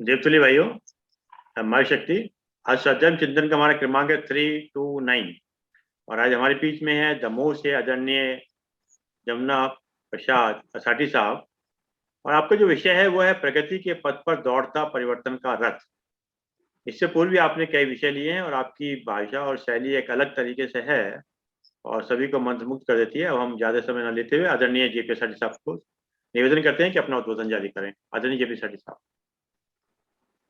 देवतुल्य भाइयों, माय शक्ति। आज स्वाध्याय चिंतन का हमारा क्रमांक है 329 और आज हमारे बीच में है दमोह से आदरणीय जमुना प्रसाद असाटी साहब। और आपका जो विषय है वो है प्रगति के पथ पर दौड़ता परिवर्तन का रथ। इससे पूर्व भी आपने कई विषय लिए हैं और आपकी भाषा और शैली एक अलग तरीके से है और सभी को मंत्रमुग्ध कर देती है। अब हम ज्यादा समय न लेते हुए आदरणीय जेपी असाटी साहब को निवेदन करते हैं कि अपना उद्बोधन जारी करें। आदरणीय जेपी असाटी साहब।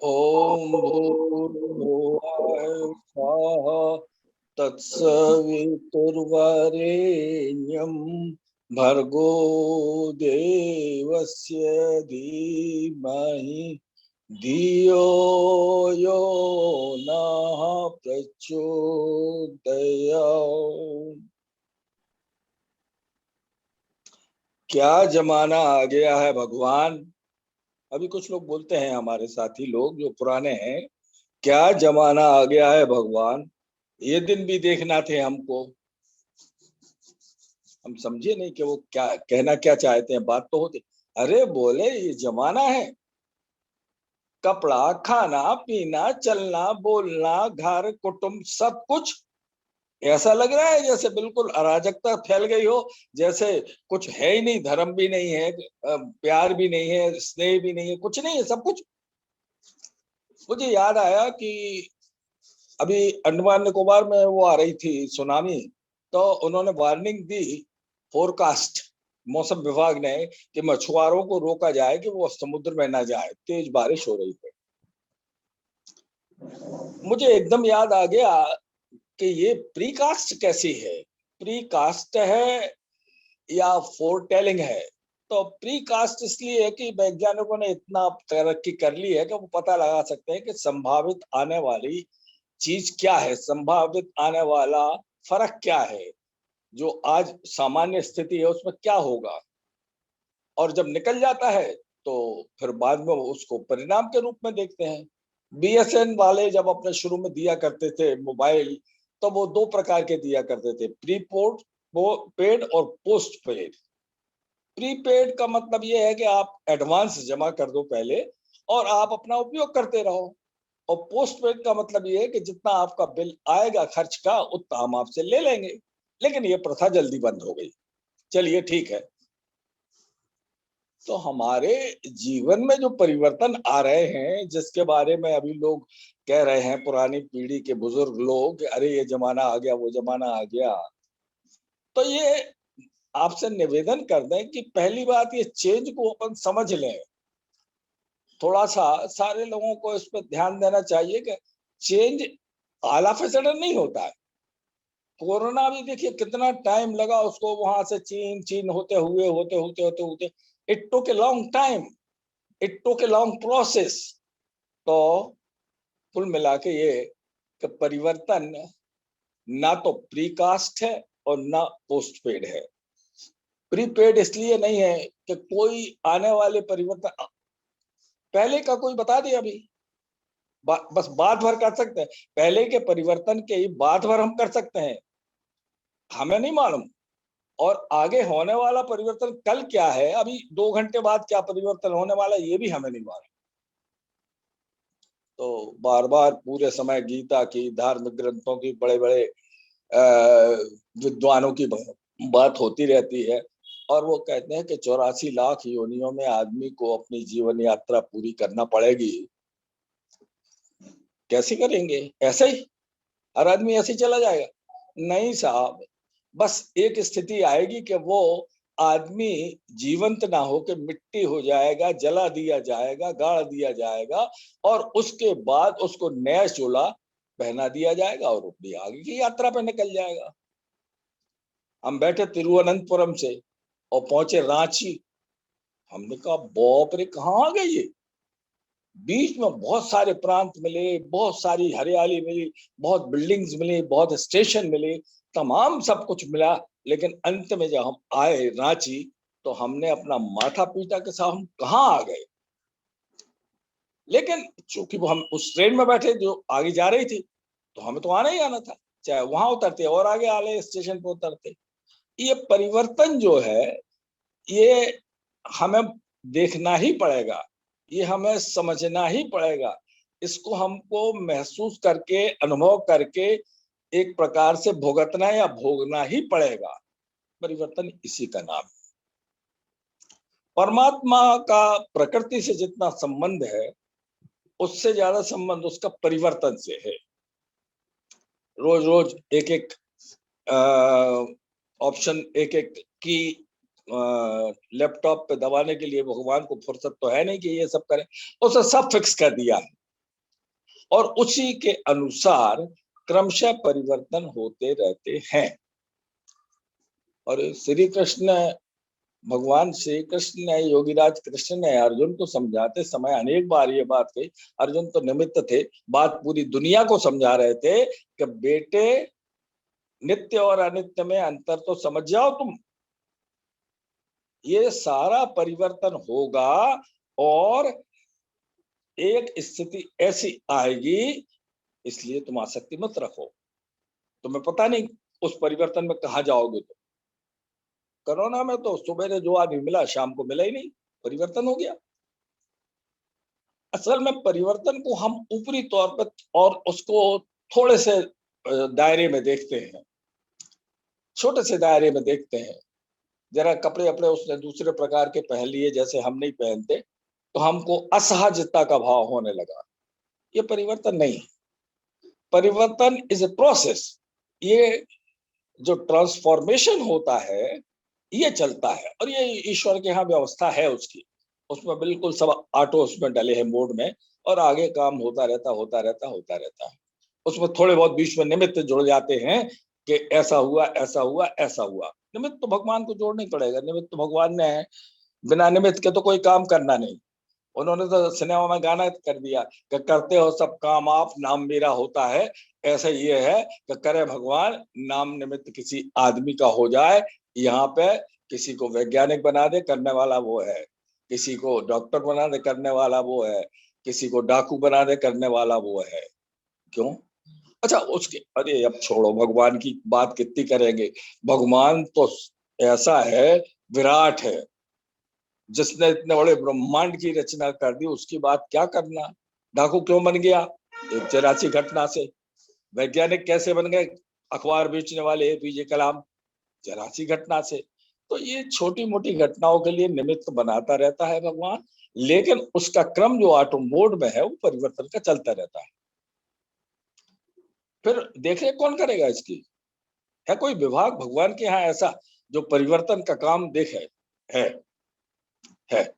ओम भूर्भुवः स्वः तत्सवितुर्वरेण्यं भर्गो देवस्य धीमहि धियो यो नः प्रचोदयात्। क्या जमाना आ गया है भगवान। अभी कुछ लोग बोलते हैं, हमारे साथी लोग जो पुराने हैं, क्या जमाना आ गया है भगवान। ये दिन भी देखना थे हमको। हम समझे नहीं कि वो क्या कहना क्या चाहते हैं। बात तो होती, अरे बोले ये जमाना है। कपड़ा, खाना पीना, चलना बोलना, घर कुटुंब सब कुछ ऐसा लग रहा है जैसे बिल्कुल अराजकता फैल गई हो, जैसे कुछ है ही नहीं। धर्म भी नहीं है, प्यार भी नहीं है, स्नेह भी नहीं है, कुछ नहीं है, सब कुछ। मुझे याद आया कि अभी अंडमान निकोबार में वो आ रही थी सुनामी, तो उन्होंने वार्निंग दी, फोरकास्ट मौसम विभाग ने, कि मछुआरों को रोका जाए कि वो समुद्र में ना जाए, तेज बारिश हो रही है। मुझे एकदम याद आ गया कि ये प्रीकास्ट कैसी है। प्रीकास्ट है या फोरटेलिंग है। तो प्रीकास्ट इसलिए है कि वैज्ञानिकों ने इतना तरक्की कर ली है कि वो पता लगा सकते हैं कि संभावित आने वाली चीज क्या है, संभावित आने वाला फर्क क्या है, जो आज सामान्य स्थिति है उसमें क्या होगा। और जब निकल जाता है तो फिर बाद में उसको परिणाम के रूप में देखते हैं। बीएसएन वाले जब अपने शुरू में दिया करते थे मोबाइल, तो वो दो प्रकार के दिया करते थे, प्रीपोड पेड और पोस्ट पेड। प्रीपेड का मतलब ये है कि आप एडवांस जमा कर दो पहले और आप अपना उपयोग करते रहो। और पोस्ट पेड का मतलब ये है कि जितना आपका बिल आएगा खर्च का, उतना हम आपसे ले लेंगे। लेकिन ये प्रथा जल्दी बंद हो गई। चलिए ठीक है। तो हमारे जीवन में जो परिवर्तन आ रहे हैं, जिसके बारे में अभी लोग कह रहे हैं, पुरानी पीढ़ी के बुजुर्ग लोग, अरे ये जमाना आ गया, वो जमाना आ गया, तो ये आपसे निवेदन कर दें कि पहली बात ये चेंज को अपन समझ लें। थोड़ा सा सारे लोगों को इस पर ध्यान देना चाहिए कि चेंज आला फैसला नहीं होता है। कोरोना भी देखिए कितना टाइम लगा उसको, वहां से चीन चीन होते हुए it took a long time, it took a long process. तो कुल मिला के ये कि परिवर्तन ना तो प्रीकास्ट है और ना पोस्ट पेड है। प्रीपेड इसलिए नहीं है कि कोई आने वाले परिवर्तन पहले का कोई बता दे अभी, बस बात भर कर सकते हैं। पहले के परिवर्तन के ही बात भर हम कर सकते हैं, हमें नहीं मालूम। और आगे होने वाला परिवर्तन कल क्या है, अभी 2 घंटे बाद क्या परिवर्तन होने वाला है, ये भी हमें नहीं मालूम। तो बार बार पूरे समय गीता की, धार्मिक ग्रंथों की, बड़े बड़े विद्वानों की बात होती रहती है और वो कहते हैं कि 84 लाख योनियों में आदमी को अपनी जीवन यात्रा पूरी करना पड़ेगी। कैसे करेंगे? ऐसे ही हर आदमी ऐसे ही चला जाएगा? नहीं साहब, बस एक स्थिति आएगी कि वो आदमी जीवंत ना हो के मिट्टी हो जाएगा, जला दिया जाएगा, गाड़ दिया जाएगा और उसके बाद उसको नया चोला पहना दिया जाएगा और अपनी आगे की यात्रा पे निकल जाएगा। हम बैठे तिरुवनंतपुरम से और पहुंचे रांची। हमने कहा बाप रे, कहाँ आ गए ये। बीच में बहुत सारे प्रांत मिले, बहुत सारी हरियाली मिली, बहुत बिल्डिंग्स मिली, बहुत स्टेशन मिले, तमाम सब कुछ मिला। लेकिन अंत में जब हम आए रांची तो हमने अपना माथा पीटा के साथ हम कहाँ आ गए। लेकिन चूंकि वो हम उस ट्रेन में बैठे जो आगे जा रही थी, तो हमें तो आना ही आना था, चाहे वहां उतरते और आगे आले स्टेशन पर उतरते। ये परिवर्तन जो है, ये हमें देखना ही पड़ेगा, ये हमें समझना ही पड़ेगा, इसको हमको महसूस करके, अनुभव करके एक प्रकार से भुगतना या भोगना ही पड़ेगा। परिवर्तन इसी का नाम है। परमात्मा का प्रकृति से जितना संबंध है, उससे ज्यादा संबंध उसका परिवर्तन से है। रोज रोज एक एक ऑप्शन, एक एक की लैपटॉप पे दबाने के लिए भगवान को फुर्सत तो है नहीं कि ये सब करें, उसे सब फिक्स कर दिया है और उसी के अनुसार क्रमशः परिवर्तन होते रहते हैं। और श्री कृष्ण, भगवान श्री कृष्ण ने, योगीराज कृष्ण ने अर्जुन को समझाते समय अनेक बार ये बात कही। अर्जुन तो निमित्त थे, बात पूरी दुनिया को समझा रहे थे कि बेटे नित्य और अनित्य में अंतर तो समझ जाओ तुम। ये सारा परिवर्तन होगा और एक स्थिति ऐसी आएगी, इसलिए तुम आसक्ति मत रखो। तुम्हें पता नहीं उस परिवर्तन में कहा जाओगे। तो कोरोना में तो सुबह जो आदमी मिला शाम को मिला ही नहीं, परिवर्तन हो गया। असल में परिवर्तन को हम ऊपरी तौर पर और उसको थोड़े से दायरे में देखते हैं, छोटे से दायरे में देखते हैं। जरा कपड़े अपने उसने दूसरे प्रकार के पहन लिए जैसे हम नहीं पहनते, तो हमको असहजता का भाव होने लगा। ये परिवर्तन नहीं, परिवर्तन इज ए प्रोसेस। ये जो ट्रांसफॉर्मेशन होता है, ये चलता है और ये ईश्वर के यहाँ व्यवस्था है उसकी। उसमें बिल्कुल सब ऑटो उसमें डले हैं मोड में और आगे काम होता रहता है। उसमें थोड़े बहुत बीच में निमित्त जुड़ जाते हैं कि ऐसा हुआ, ऐसा हुआ, ऐसा हुआ। निमित्त तो भगवान को जोड़ना ही पड़ेगा। निमित्त तो भगवान ने है, बिना निमित्त के तो कोई काम करना नहीं। उन्होंने तो सिनेमा में गाना कर दिया कि करते हो सब काम आप, नाम मेरा होता है। ऐसा ये है कि करे भगवान, नाम निमित्त किसी आदमी का हो जाए। यहाँ पे किसी को वैज्ञानिक बना दे, करने वाला वो है। किसी को डॉक्टर बना दे, करने वाला वो है। किसी को डाकू बना दे, करने वाला वो है। क्यों? अच्छा, उसके अरे अब छोड़ो, भगवान की बात कितनी करेंगे। भगवान तो ऐसा है, विराट है, जिसने इतने बड़े ब्रह्मांड की रचना कर दी, उसकी बात क्या करना। डाकू क्यों बन गया? एक जरासी घटना से। वैज्ञानिक कैसे बन गए? अखबार बेचने वाले एपीजे कलाम, जरासी घटना से। तो ये छोटी मोटी घटनाओं के लिए निमित्त बनाता रहता है भगवान, लेकिन उसका क्रम जो ऑटो मोड में है वो परिवर्तन का चलता रहता है। फिर देखे कौन करेगा इसकी? है कोई विभाग भगवान के यहाँ ऐसा जो परिवर्तन का काम देखे? है, है।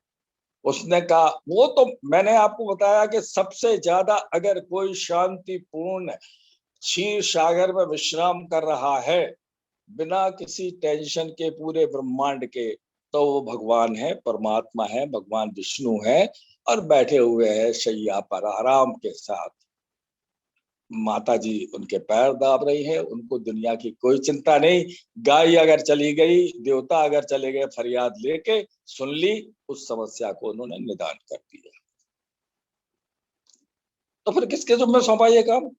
उसने कहा, वो तो मैंने आपको बताया कि सबसे ज्यादा अगर कोई शांतिपूर्ण क्षीर सागर में विश्राम कर रहा है बिना किसी टेंशन के पूरे ब्रह्मांड के, तो वो भगवान है, परमात्मा है, भगवान विष्णु है और बैठे हुए हैं शैया पर आराम के साथ। माता जी उनके पैर दाब रही है, उनको दुनिया की कोई चिंता नहीं। गाय अगर चली गई, देवता अगर चले गए, फरियाद लेके सुन ली, उस समस्या को उन्होंने निदान कर दिया। तो फिर किसके जुम्मे सौंपा ये काम?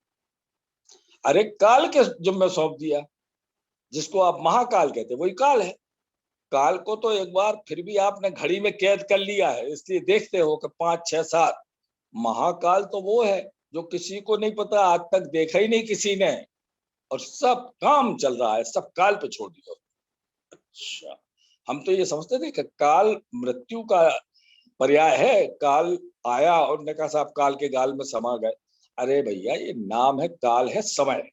अरे काल के जुम्मे सौंप दिया। जिसको आप महाकाल कहते, वही काल है। काल को तो एक बार फिर भी आपने घड़ी में कैद कर लिया है, इसलिए देखते हो कि 5, 6, 7। महाकाल तो वो है जो किसी को नहीं पता, आज तक देखा ही नहीं किसी ने, और सब काम चल रहा है, सब काल पे छोड़ दिया। अच्छा, हम तो ये समझते थे कि काल मृत्यु का पर्याय है। काल आया और ने कहा साहब काल के गाल में समा गए। अरे भैया, ये नाम है, काल है समय,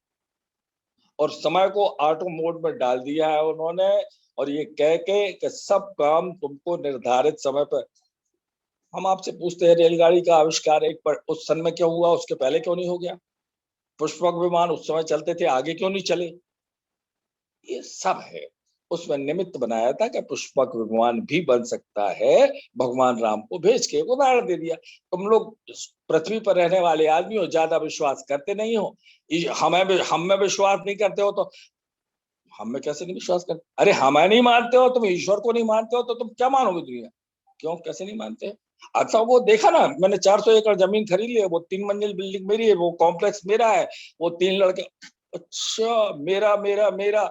और समय को ऑटो मोड में डाल दिया है उन्होंने। और ये कह के कि सब काम तुमको निर्धारित समय पर। हम आपसे पूछते हैं रेलगाड़ी का आविष्कार उस सन में क्यों हुआ, उसके पहले क्यों नहीं हो गया? पुष्पक विमान उस समय चलते थे, आगे क्यों नहीं चले? ये सब है। उसमें निमित्त बनाया था कि पुष्पक विमान भी बन सकता है, भगवान राम को भेज के एक उदाहरण दे दिया। तुम लोग पृथ्वी पर रहने वाले आदमी हो, ज्यादा विश्वास करते नहीं हो, हम में विश्वास नहीं करते हो तो हम में कैसे नहीं विश्वास करते? अरे हमें नहीं मानते हो, तुम ईश्वर को नहीं मानते हो, तो तुम क्या मानोगे दुनिया? क्यों, कैसे नहीं मानते? अच्छा वो देखा ना, मैंने 400 एकड़ जमीन खरीद ली है, वो 3 मंजिल बिल्डिंग मेरी है, वो कॉम्प्लेक्स मेरा है, वो 3 लड़के। अच्छा, मेरा मेरा मेरा।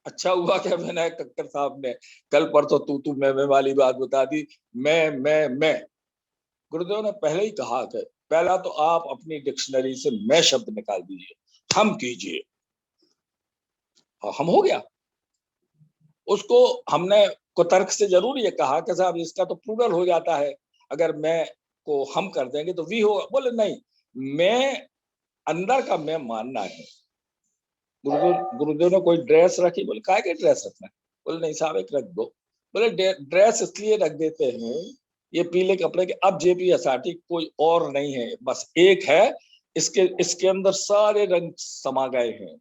अच्छा हुआ क्या विनायक कक्कर साहब ने कल परसों तू मैं वाली बात बता दी। मैं गुरुदेव ने पहले ही कहा कि पहला तो आप अपनी डिक्शनरी से मैं शब्द निकाल दीजिए, हम कीजिए, और हम हो गया। उसको हमने कुतर्क से जरूर ये कहा कि साहब इसका तो प्लूरल हो जाता है, अगर मैं को हम कर देंगे तो वी होगा। बोले नहीं, मैं अंदर का मैं मानना है। गुरुदेव ने कोई ड्रेस रखी, बोले काय के ड्रेस रखना है? बोले नहीं साहब एक रख दो। बोले ड्रेस इसलिए रख देते हैं, ये पीले कपड़े के, अब जेपी असाटी कोई और नहीं है, बस एक है। इसके इसके अंदर सारे रंग समा गए हैं।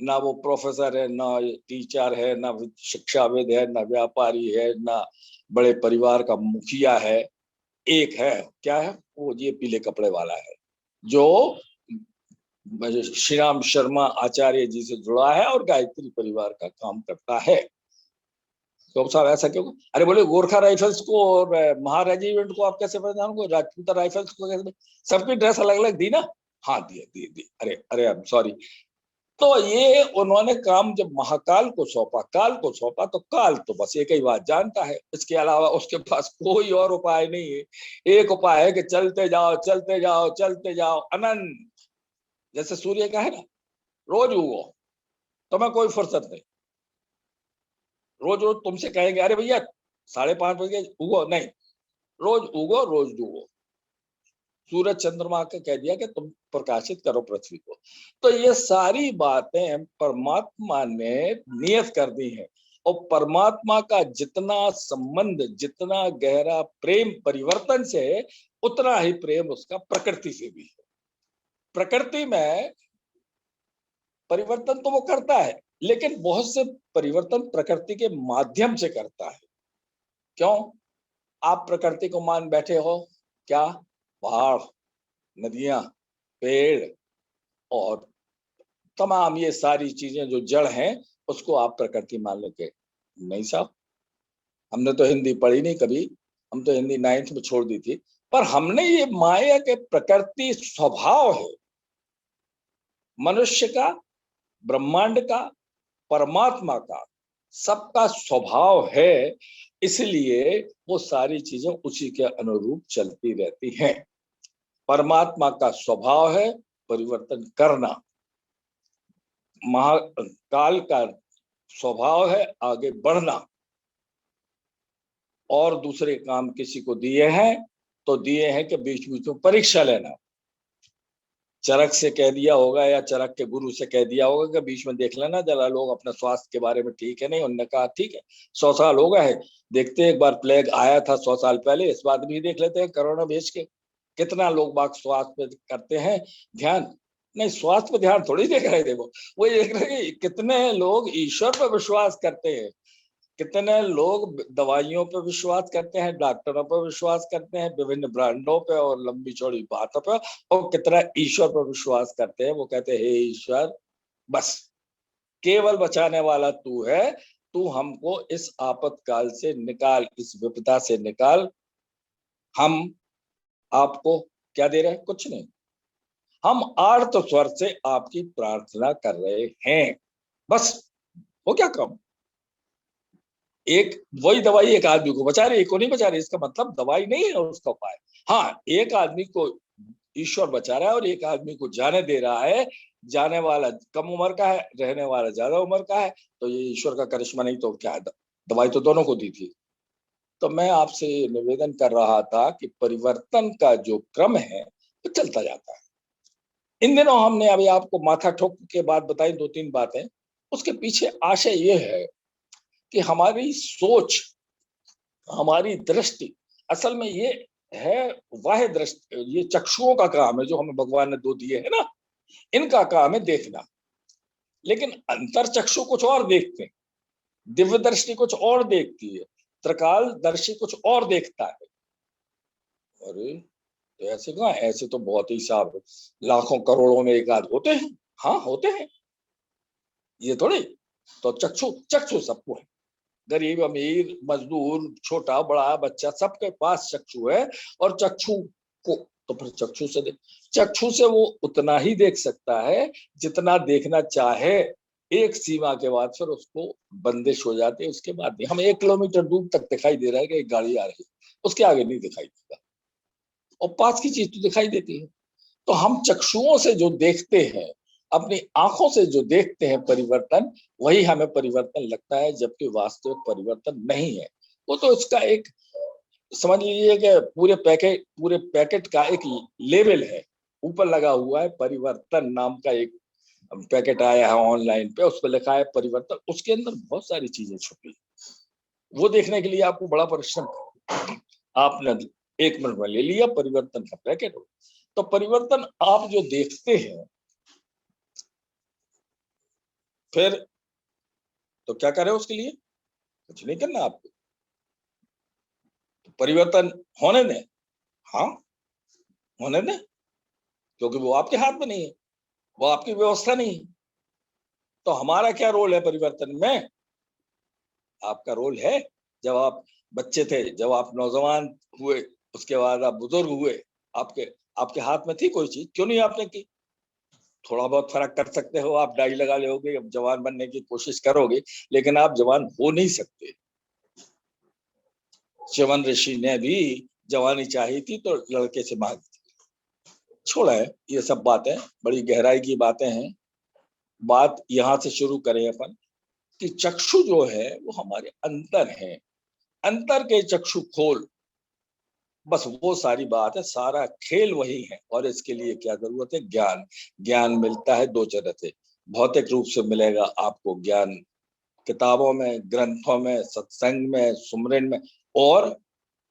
ना वो प्रोफेसर है, ना टीचर है, ना शिक्षाविद है, ना व्यापारी है, ना बड़े परिवार का मुखिया है। एक है, क्या है वो? ये पीले कपड़े वाला है, जो श्री राम शर्मा आचार्य जी से जुड़ा है और गायत्री परिवार का काम करता है। तो साहब ऐसा क्यों? अरे बोले गोरखा राइफल्स को और महार रेजिमेंट को आप कैसे पहचान को, राजपूत राइफल्स को कैसे? सबकी ड्रेस अलग अलग दी ना? हाँ दी। अरे अरे आई एम सॉरी। तो ये उन्होंने काम जब महाकाल को सौंपा, काल को सौंपा, तो काल तो बस एक ही बात जानता है, इसके अलावा उसके पास कोई और उपाय नहीं है। एक उपाय है कि चलते जाओ चलते जाओ चलते जाओ अनंत। जैसे सूर्य का है ना, रोज उगो, तुम्हें कोई फुर्सत नहीं। रोज रोज तुमसे कहेंगे अरे भैया 5:30 बजे उगो, नहीं, रोज उगो रोज डूबो। सूरज चंद्रमा का कह दिया कि तुम प्रकाशित करो पृथ्वी को। तो ये सारी बातें परमात्मा ने नियत कर दी हैं। और परमात्मा का जितना संबंध, जितना गहरा प्रेम परिवर्तन से है, उतना ही प्रेम उसका प्रकृति से भी है। प्रकृति में परिवर्तन तो वो करता है, लेकिन बहुत से परिवर्तन प्रकृति के माध्यम से करता है। क्यों? आप प्रकृति को मान बैठे हो क्या? पहाड़, नदियां, पेड़ और तमाम ये सारी चीजें जो जड़ हैं, उसको आप प्रकृति मान लोगे? नहीं साहब, हमने तो हिंदी पढ़ी नहीं कभी, हम तो हिंदी 9th में छोड़ दी थी। पर हमने ये माया के प्रकृति स्वभाव है, मनुष्य का, ब्रह्मांड का, परमात्मा का, सबका स्वभाव है। इसलिए वो सारी चीजें उसी के अनुरूप चलती रहती हैं। परमात्मा का स्वभाव है परिवर्तन करना, महाकाल का स्वभाव है आगे बढ़ना। और दूसरे काम किसी को दिए हैं तो दिए हैं कि बीच बीच में परीक्षा लेना। चरक से कह दिया होगा या चरक के गुरु से कह दिया होगा कि बीच में देख लेना जरा लोग अपने स्वास्थ्य के बारे में ठीक है नहीं। उन्होंने कहा ठीक है, 100 साल हो गए हैं, देखते हैं, एक बार प्लेग आया था 100 साल पहले, इस बात भी देख लेते हैं, कोरोना भेज के कितना लोग बाग स्वास्थ्य पे करते हैं ध्यान। नहीं, स्वास्थ्य पे ध्यान थोड़ी देख रहे थे, वो देख रहे हैं कितने लोग ईश्वर पर विश्वास करते हैं, कितने लोग दवाइयों पर विश्वास करते हैं, डॉक्टरों पर विश्वास करते हैं, विभिन्न ब्रांडों पे और लंबी चौड़ी बातों पर, और कितना ईश्वर पर विश्वास करते हैं। वो कहते हैं हे ईश्वर, बस केवल बचाने वाला तू है, तू हमको इस आपातकाल से निकाल, इस विपदा से निकाल। हम आपको क्या दे रहे हैं? कुछ नहीं, हम आर्त स्वर से आपकी प्रार्थना कर रहे हैं, बस। वो क्या कम, एक वही दवाई एक आदमी को बचा रही है, एक को नहीं बचा रही, इसका मतलब दवाई नहीं है उसका उपाय। हाँ, एक आदमी को ईश्वर बचा रहा है और एक आदमी को जाने दे रहा है। जाने वाला कम उम्र का है, रहने वाला ज्यादा उम्र का है, तो ये ईश्वर का करिश्मा नहीं तो क्या है? दवाई तो दोनों को दी थी। तो मैं आपसे निवेदन कर रहा था कि परिवर्तन का जो क्रम है वो चलता जाता है। इन दिनों हमने अभी आपको माथा ठोक के बात बताई, 2-3 बातें, उसके पीछे आशय ये है कि हमारी सोच, हमारी दृष्टि, असल में ये है वाह्य दृष्टि, ये चक्षुओं का काम है जो हमें भगवान ने दो दिए है ना, इनका काम है देखना। लेकिन अंतर चक्षु कुछ और देखते हैं, दिव्य दृष्टि कुछ और देखती है, त्रिकाल दर्शी कुछ और देखता है। अरे तो ऐसे कहाँ, ऐसे तो बहुत ही साहब लाखों करोड़ों में एक आध होते हैं। हाँ होते हैं, ये थोड़ी। तो चक्षु चक्षु सबको है, गरीब अमीर मजदूर छोटा बड़ा बच्चा सबके पास चक्षु है। और चक्षु को तो फिर चक्षु से देख, चक्षु से वो उतना ही देख सकता है जितना देखना चाहे। एक सीमा के बाद फिर उसको बंदिश हो जाती है, उसके बाद नहीं। हमें 1 किलोमीटर दूर तक दिखाई दे रहा है कि एक गाड़ी आ रही है, उसके आगे नहीं दिखाई देगा, और पास की चीज तो दिखाई देती है। तो हम चक्षुओं से जो देखते हैं, अपनी आंखों से जो देखते हैं परिवर्तन, वही हमें परिवर्तन लगता है, जबकि वास्तविक परिवर्तन नहीं है। वो तो इसका एक समझ लीजिए कि पूरे पैकेट का एक लेबल है, ऊपर लगा हुआ है परिवर्तन नाम का एक पैकेट आया है ऑनलाइन पे, उस पर लिखा है परिवर्तन। उसके अंदर बहुत सारी चीजें छुपी है, वो देखने के लिए आपको बड़ा परिश्रम करना। आपने 1 मिनट में ले लिया, परिवर्तन का पैकेट हो। तो परिवर्तन आप जो देखते हैं, फिर तो क्या करें उसके लिए? कुछ नहीं करना आपको, तो परिवर्तन होने दें। हाँ होने दें, क्योंकि वो आपके हाथ में नहीं है, वो आपकी व्यवस्था नहीं है। तो हमारा क्या रोल है परिवर्तन में? आपका रोल है, जब आप बच्चे थे, जब आप नौजवान हुए, उसके बाद आप बुजुर्ग हुए, आपके आपके हाथ में थी कोई चीज, क्यों नहीं आपने की? थोड़ा बहुत फर्क कर सकते हो, आप डाई लगा लोगे, अब जवान बनने की कोशिश करोगे, लेकिन आप जवान हो नहीं सकते। च्यवन ऋषि ने भी जवानी चाही थी तो लड़के से मांगी थी। छोड़ा है ये सब बातें, बड़ी गहराई की बातें हैं। बात यहां से शुरू करें अपन, कि चक्षु जो है वो हमारे अंतर है, अंतर के चक्षु खोल, बस वो सारी बात है, सारा खेल वही है। और इसके लिए क्या जरूरत है? ज्ञान। ज्ञान मिलता है दो तरह से, भौतिक रूप से मिलेगा आपको ज्ञान किताबों में, ग्रंथों में, सत्संग में, सुमरन में, और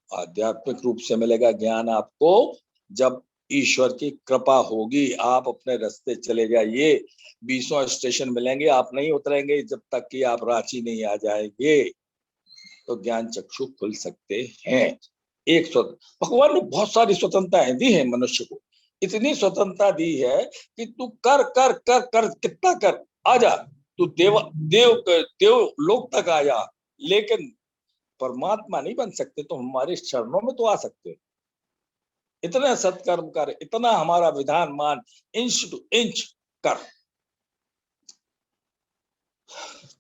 आध्यात्मिक रूप से मिलेगा ज्ञान आपको जब ईश्वर की कृपा होगी। आप अपने रास्ते चले जाइए, 20 स्टेशन मिलेंगे, आप नहीं उतरेंगे जब तक कि आप रांची नहीं आ जाएंगे। तो ज्ञान चक्षु खुल सकते हैं। एक भगवान ने बहुत सारी स्वतंत्रताएं दी है मनुष्य को, इतनी स्वतंत्रता दी है कि तू कर कर कर कर कितना कर, आजा तू देव लोक तक आया, लेकिन परमात्मा नहीं बन सकते। तो हमारे चरणों में तो आ सकते हो, इतना सत्कर्म कर, इतना हमारा विधान मान, इंच टू इंच कर।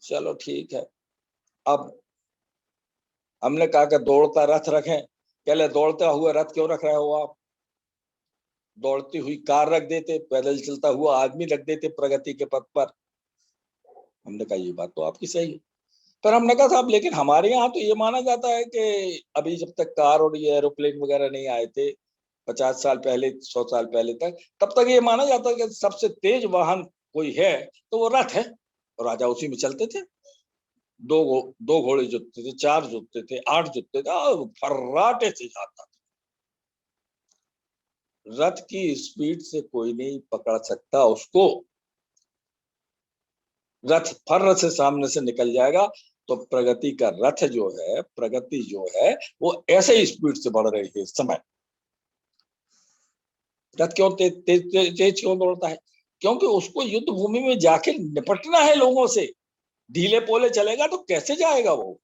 चलो ठीक है। अब हमने कहा कि दौड़ता रथ रखें, पहले दौड़ता हुआ रथ क्यों रख रहे हो आप? दौड़ती हुई कार रख देते, पैदल चलता हुआ आदमी रख देते प्रगति के पथ पर। हमने कहा ये बात तो आपकी सही है, पर हमने कहा साहब लेकिन हमारे यहाँ तो ये माना जाता है कि अभी जब तक कार और ये एरोप्लेन वगैरह नहीं आए थे, 50 साल पहले, 100 साल पहले तक, तब तक ये माना जाता है कि सबसे तेज वाहन कोई है तो वो रथ है, और राजा उसी में चलते थे। दो घोड़े जुटते थे, 4 जुटते थे, 8 जुटते थे, और फर्राटे से जाता था। रथ की स्पीड से कोई नहीं पकड़ सकता उसको, रथ फर्र से सामने से निकल जाएगा। तो प्रगति का रथ जो है, प्रगति जो है, वो ऐसे ही स्पीड से बढ़ रही है इस समय। रथ क्यों तेज क्यों दौड़ता है? क्योंकि उसको युद्ध भूमि में जाके निपटना है लोगों से। ढीले पोले चलेगा तो कैसे जाएगा वो?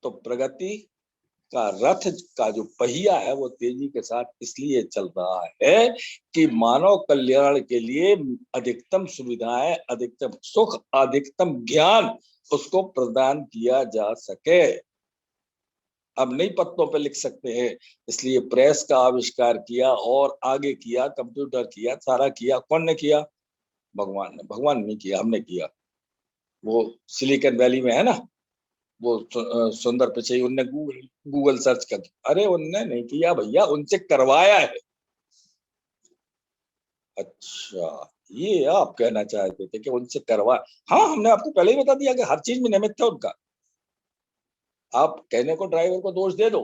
तो प्रगति का रथ का जो पहिया है वो तेजी के साथ इसलिए चल रहा है कि मानव कल्याण के लिए अधिकतम सुविधाएं, अधिकतम सुख, अधिकतम ज्ञान उसको प्रदान किया जा सके। अब नई पत्तों पे लिख सकते हैं, इसलिए प्रेस का आविष्कार किया, और आगे किया कंप्यूटर किया, सारा किया। कौन ने किया? भगवान ने। भगवान ने किया, हमने किया। वो सिलिकॉन वैली में है ना, वो सुंदर पिचई, उनने गूगल सर्च कर, अरे उनने नहीं किया भैया, उनसे करवाया है। अच्छा, ये आप कहना चाहते थे कि उनसे करवा? हाँ, हमने आपको पहले ही बता दिया कि हर चीज में निमित्त है उनका। आप कहने को ड्राइवर को दोष दे दो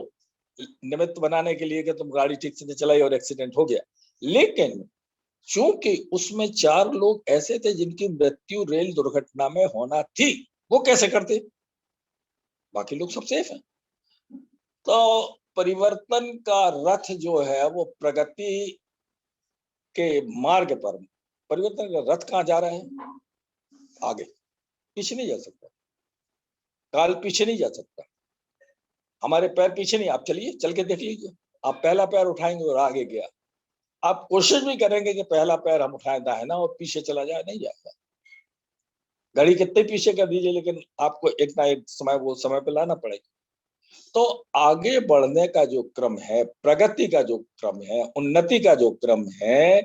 निमित्त बनाने के लिए कि तुम गाड़ी ठीक से नहीं चलाई और एक्सीडेंट हो गया, लेकिन चूंकि उसमें 4 लोग ऐसे थे जिनकी मृत्यु रेल दुर्घटना में होना थी, वो कैसे करते? बाकी लोग सब सेफ हैं। तो परिवर्तन का रथ जो है वो प्रगति के मार्ग पर, परिवर्तन का रथ कहाँ जा रहा है? आगे, पीछे नहीं जा सकता, काल पीछे नहीं जा सकता, हमारे पैर पीछे नहीं। आप चलिए, चल के देख लीजिए, आप पहला पैर उठाएंगे और आगे गया, आप कोशिश भी करेंगे कि पहला पैर हम उठाएं दाहिना और पीछे चला जाए, नहीं जाएगा। गाड़ी कितने पीछे कर दीजिए, लेकिन आपको एक ना एक समय वो समय पे लाना पड़ेगा। तो आगे बढ़ने का जो क्रम है, प्रगति का जो क्रम है, उन्नति का जो क्रम है,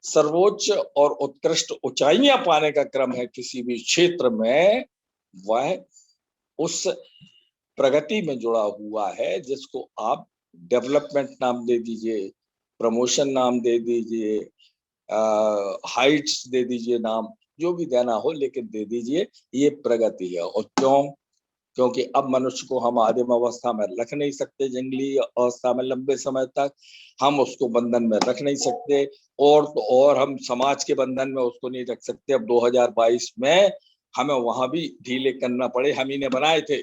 सर्वोच्च और उत्कृष्ट ऊंचाइयां पाने का क्रम है किसी भी क्षेत्र में, वह उस प्रगति में जुड़ा हुआ है, जिसको आप डेवलपमेंट नाम दे दीजिए, प्रमोशन नाम दे दीजिए, हाइट्स दे दीजिए, नाम जो भी देना हो, लेकिन दे दीजिए, ये प्रगति है। और क्यों? क्योंकि अब मनुष्य को हम आदिम अवस्था में रख नहीं सकते, जंगली अवस्था में लंबे समय तक हम उसको बंधन में रख नहीं सकते, और तो और हम समाज के बंधन में उसको नहीं रख सकते। अब 2022 में हमें वहां भी ढीले करना पड़े। हम ही ने बनाए थे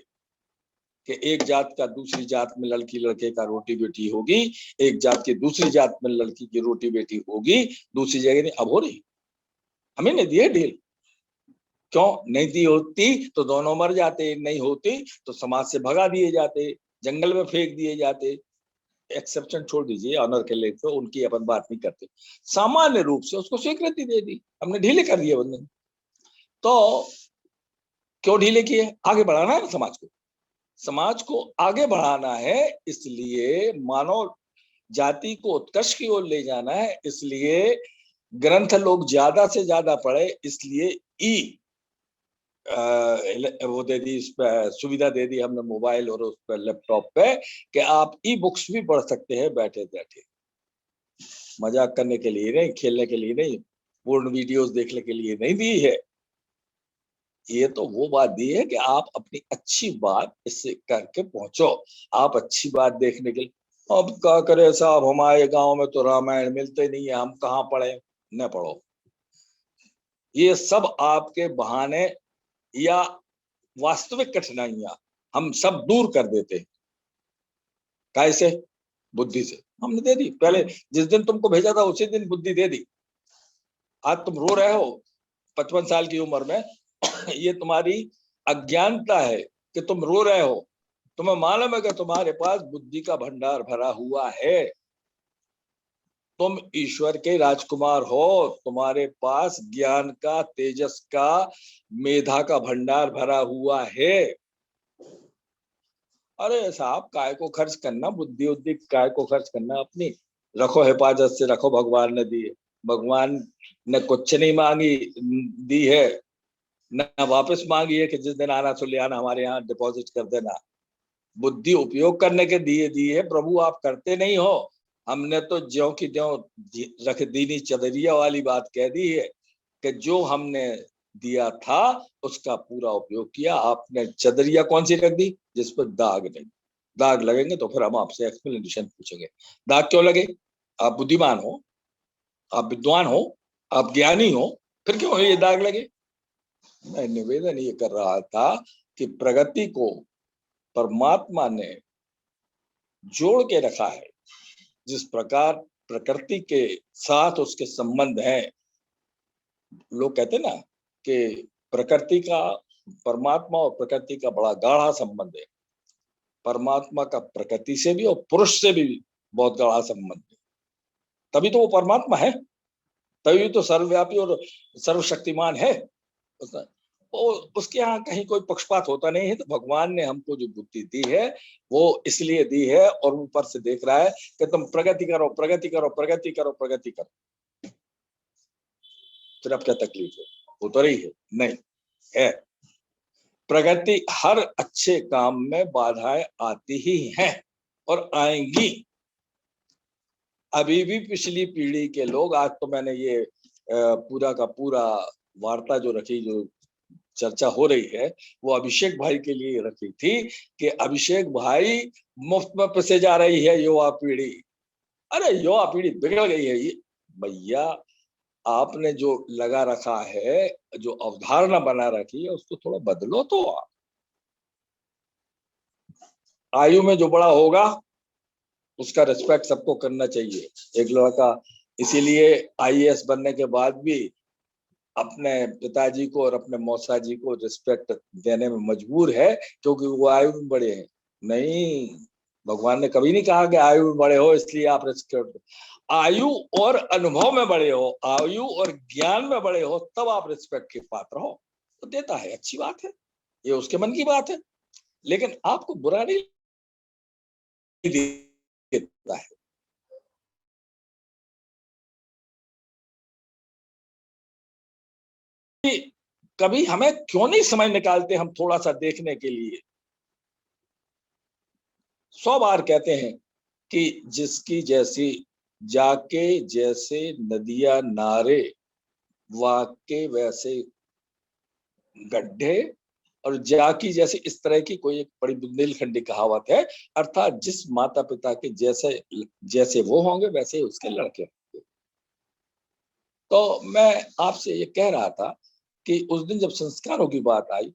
कि एक जात का दूसरी जात में लड़की लड़के का रोटी बेटी होगी, एक जात की दूसरी जात में लड़की की रोटी बेटी होगी, दूसरी जगह नहीं। अब हो रही, हमें नहीं दिए ढील। क्यों नहीं दी होती तो दोनों मर जाते, नहीं होती तो समाज से भगा दिए जाते, जंगल में फेंक दिए जाते। एक्सेप्शन छोड़ दीजिए, ऑनर के लिए तो उनकी अपन बात नहीं करते, सामान्य रूप से उसको स्वीकृति दे दी, हमने ढीले कर दिए बंधन। तो क्यों ढीले किए? आगे बढ़ाना है समाज को, समाज को आगे बढ़ाना है, इसलिए मानव जाति को उत्कर्ष की ओर ले जाना है, इसलिए ग्रंथ लोग ज्यादा से ज्यादा पढ़े, इसलिए ई वो दे दी, इस पर सुविधा दे दी हमने मोबाइल और उस पर लैपटॉप पे, कि आप ई बुक्स भी पढ़ सकते हैं बैठे बैठे, मजाक करने के लिए नहीं, खेलने के लिए नहीं, पूर्ण वीडियोस देखने के लिए नहीं दी है। ये तो वो बात दी है कि आप अपनी अच्छी बात इससे करके पहुंचो। आप अच्छी बात देखने के लिए, अब क्या करे साहब, हमारे गांव में तो रामायण मिलते नहीं है, हम कहाँ पढ़े? न पढ़ो, ये सब आपके बहाने या वास्तविक कठिनाइयां हम सब दूर कर देते हैं। कैसे? बुद्धि से। हमने दे दी, पहले जिस दिन तुमको भेजा था उसी दिन बुद्धि दे दी। आज तुम रो रहे हो 55 साल की उम्र में, ये तुम्हारी अज्ञानता है कि तुम रो रहे हो। तुम्हें मालूम है कि तुम्हारे पास बुद्धि का भंडार भरा हुआ है, तुम ईश्वर के राजकुमार हो, तुम्हारे पास ज्ञान का, तेजस का, मेधा का भंडार भरा हुआ है। अरे साहब, काय को खर्च करना, बुद्धि उद्धि काय को खर्च करना, अपनी रखो, हिफाजत से रखो, भगवान ने दी है। भगवान ने कुछ नहीं मांगी, दी है, न वापस मांगी है कि जिस दिन आना सो ले आना, हमारे यहाँ डिपॉजिट कर देना। बुद्धि उपयोग करने के दिए दी है प्रभु, आप करते नहीं हो। हमने तो ज्यों की त्यों रख दीनी चदरिया वाली बात कह दी है कि जो हमने दिया था उसका पूरा उपयोग किया। आपने चदरिया कौन सी रख दी? जिस पर दाग नहीं। दाग लगेंगे तो फिर हम आपसे एक्सप्लेनेशन पूछेंगे। दाग क्यों लगे? आप बुद्धिमान हो, आप विद्वान हो, आप ज्ञानी हो, फिर क्यों ये दाग लगे? मैं निवेदन ये कर रहा था कि प्रगति को परमात्मा ने जोड़ के रखा है। जिस प्रकार प्रकृति के साथ उसके संबंध हैं, लोग कहते ना कि प्रकृति का, परमात्मा और प्रकृति का बड़ा गाढ़ा संबंध है। परमात्मा का प्रकृति से भी और पुरुष से भी बहुत गाढ़ा संबंध है, तभी तो वो परमात्मा है, तभी तो सर्वव्यापी और सर्वशक्तिमान है। उसके यहाँ कहीं कोई पक्षपात होता नहीं है। तो भगवान ने हमको जो बुद्धि दी है वो इसलिए दी है, और ऊपर से देख रहा है कि तुम प्रगति करो, प्रगति करो, प्रगति करो, प्रगति करो। फिर अब क्या तकलीफ है? हो तो रही है? नहीं है। प्रगति, हर अच्छे काम में बाधाएं आती ही हैं और आएंगी। अभी भी पिछली पीढ़ी के लोग, आज तो मैंने ये पूरा का पूरा वार्ता जो रखी, जो चर्चा हो रही है वो अभिषेक भाई के लिए रखी थी कि अभिषेक भाई मुफ्त में पिसे जा रही है युवा पीढ़ी। अरे युवा पीढ़ी बिगड़ गई है ये भैया। आपने जो लगा रखा है, जो अवधारणा बना रखी है, उसको थोड़ा बदलो तो। आयु में जो बड़ा होगा उसका रिस्पेक्ट सबको करना चाहिए। एक लड़का इसीलिए आईएएस बनने के बाद भी अपने पिताजी को और अपने मौसा जी को रिस्पेक्ट देने में मजबूर है, क्योंकि वो आयु में बड़े हैं। नहीं, भगवान ने कभी नहीं कहा कि आयु में बड़े हो इसलिए आप रिस्पेक्ट। आयु और अनुभव में बड़े हो, आयु और ज्ञान में बड़े हो, तब आप रिस्पेक्ट के पात्र हो। तो देता है, अच्छी बात है, ये उसके मन की बात है, लेकिन आपको बुरा नहीं देता है। कभी हमें क्यों नहीं समय निकालते हम थोड़ा सा देखने के लिए। 100 बार कहते हैं कि जिसकी जैसी जाके जैसे नदियां नारे, वाके वैसे गड्ढे, और जाकी जैसे, इस तरह की कोई एक बड़ी बुंदेलखंडी कहावत है। अर्थात जिस माता पिता के जैसे जैसे वो होंगे वैसे ही उसके लड़के होंगे। तो मैं आपसे ये कह रहा था कि उस दिन जब संस्कारों की बात आई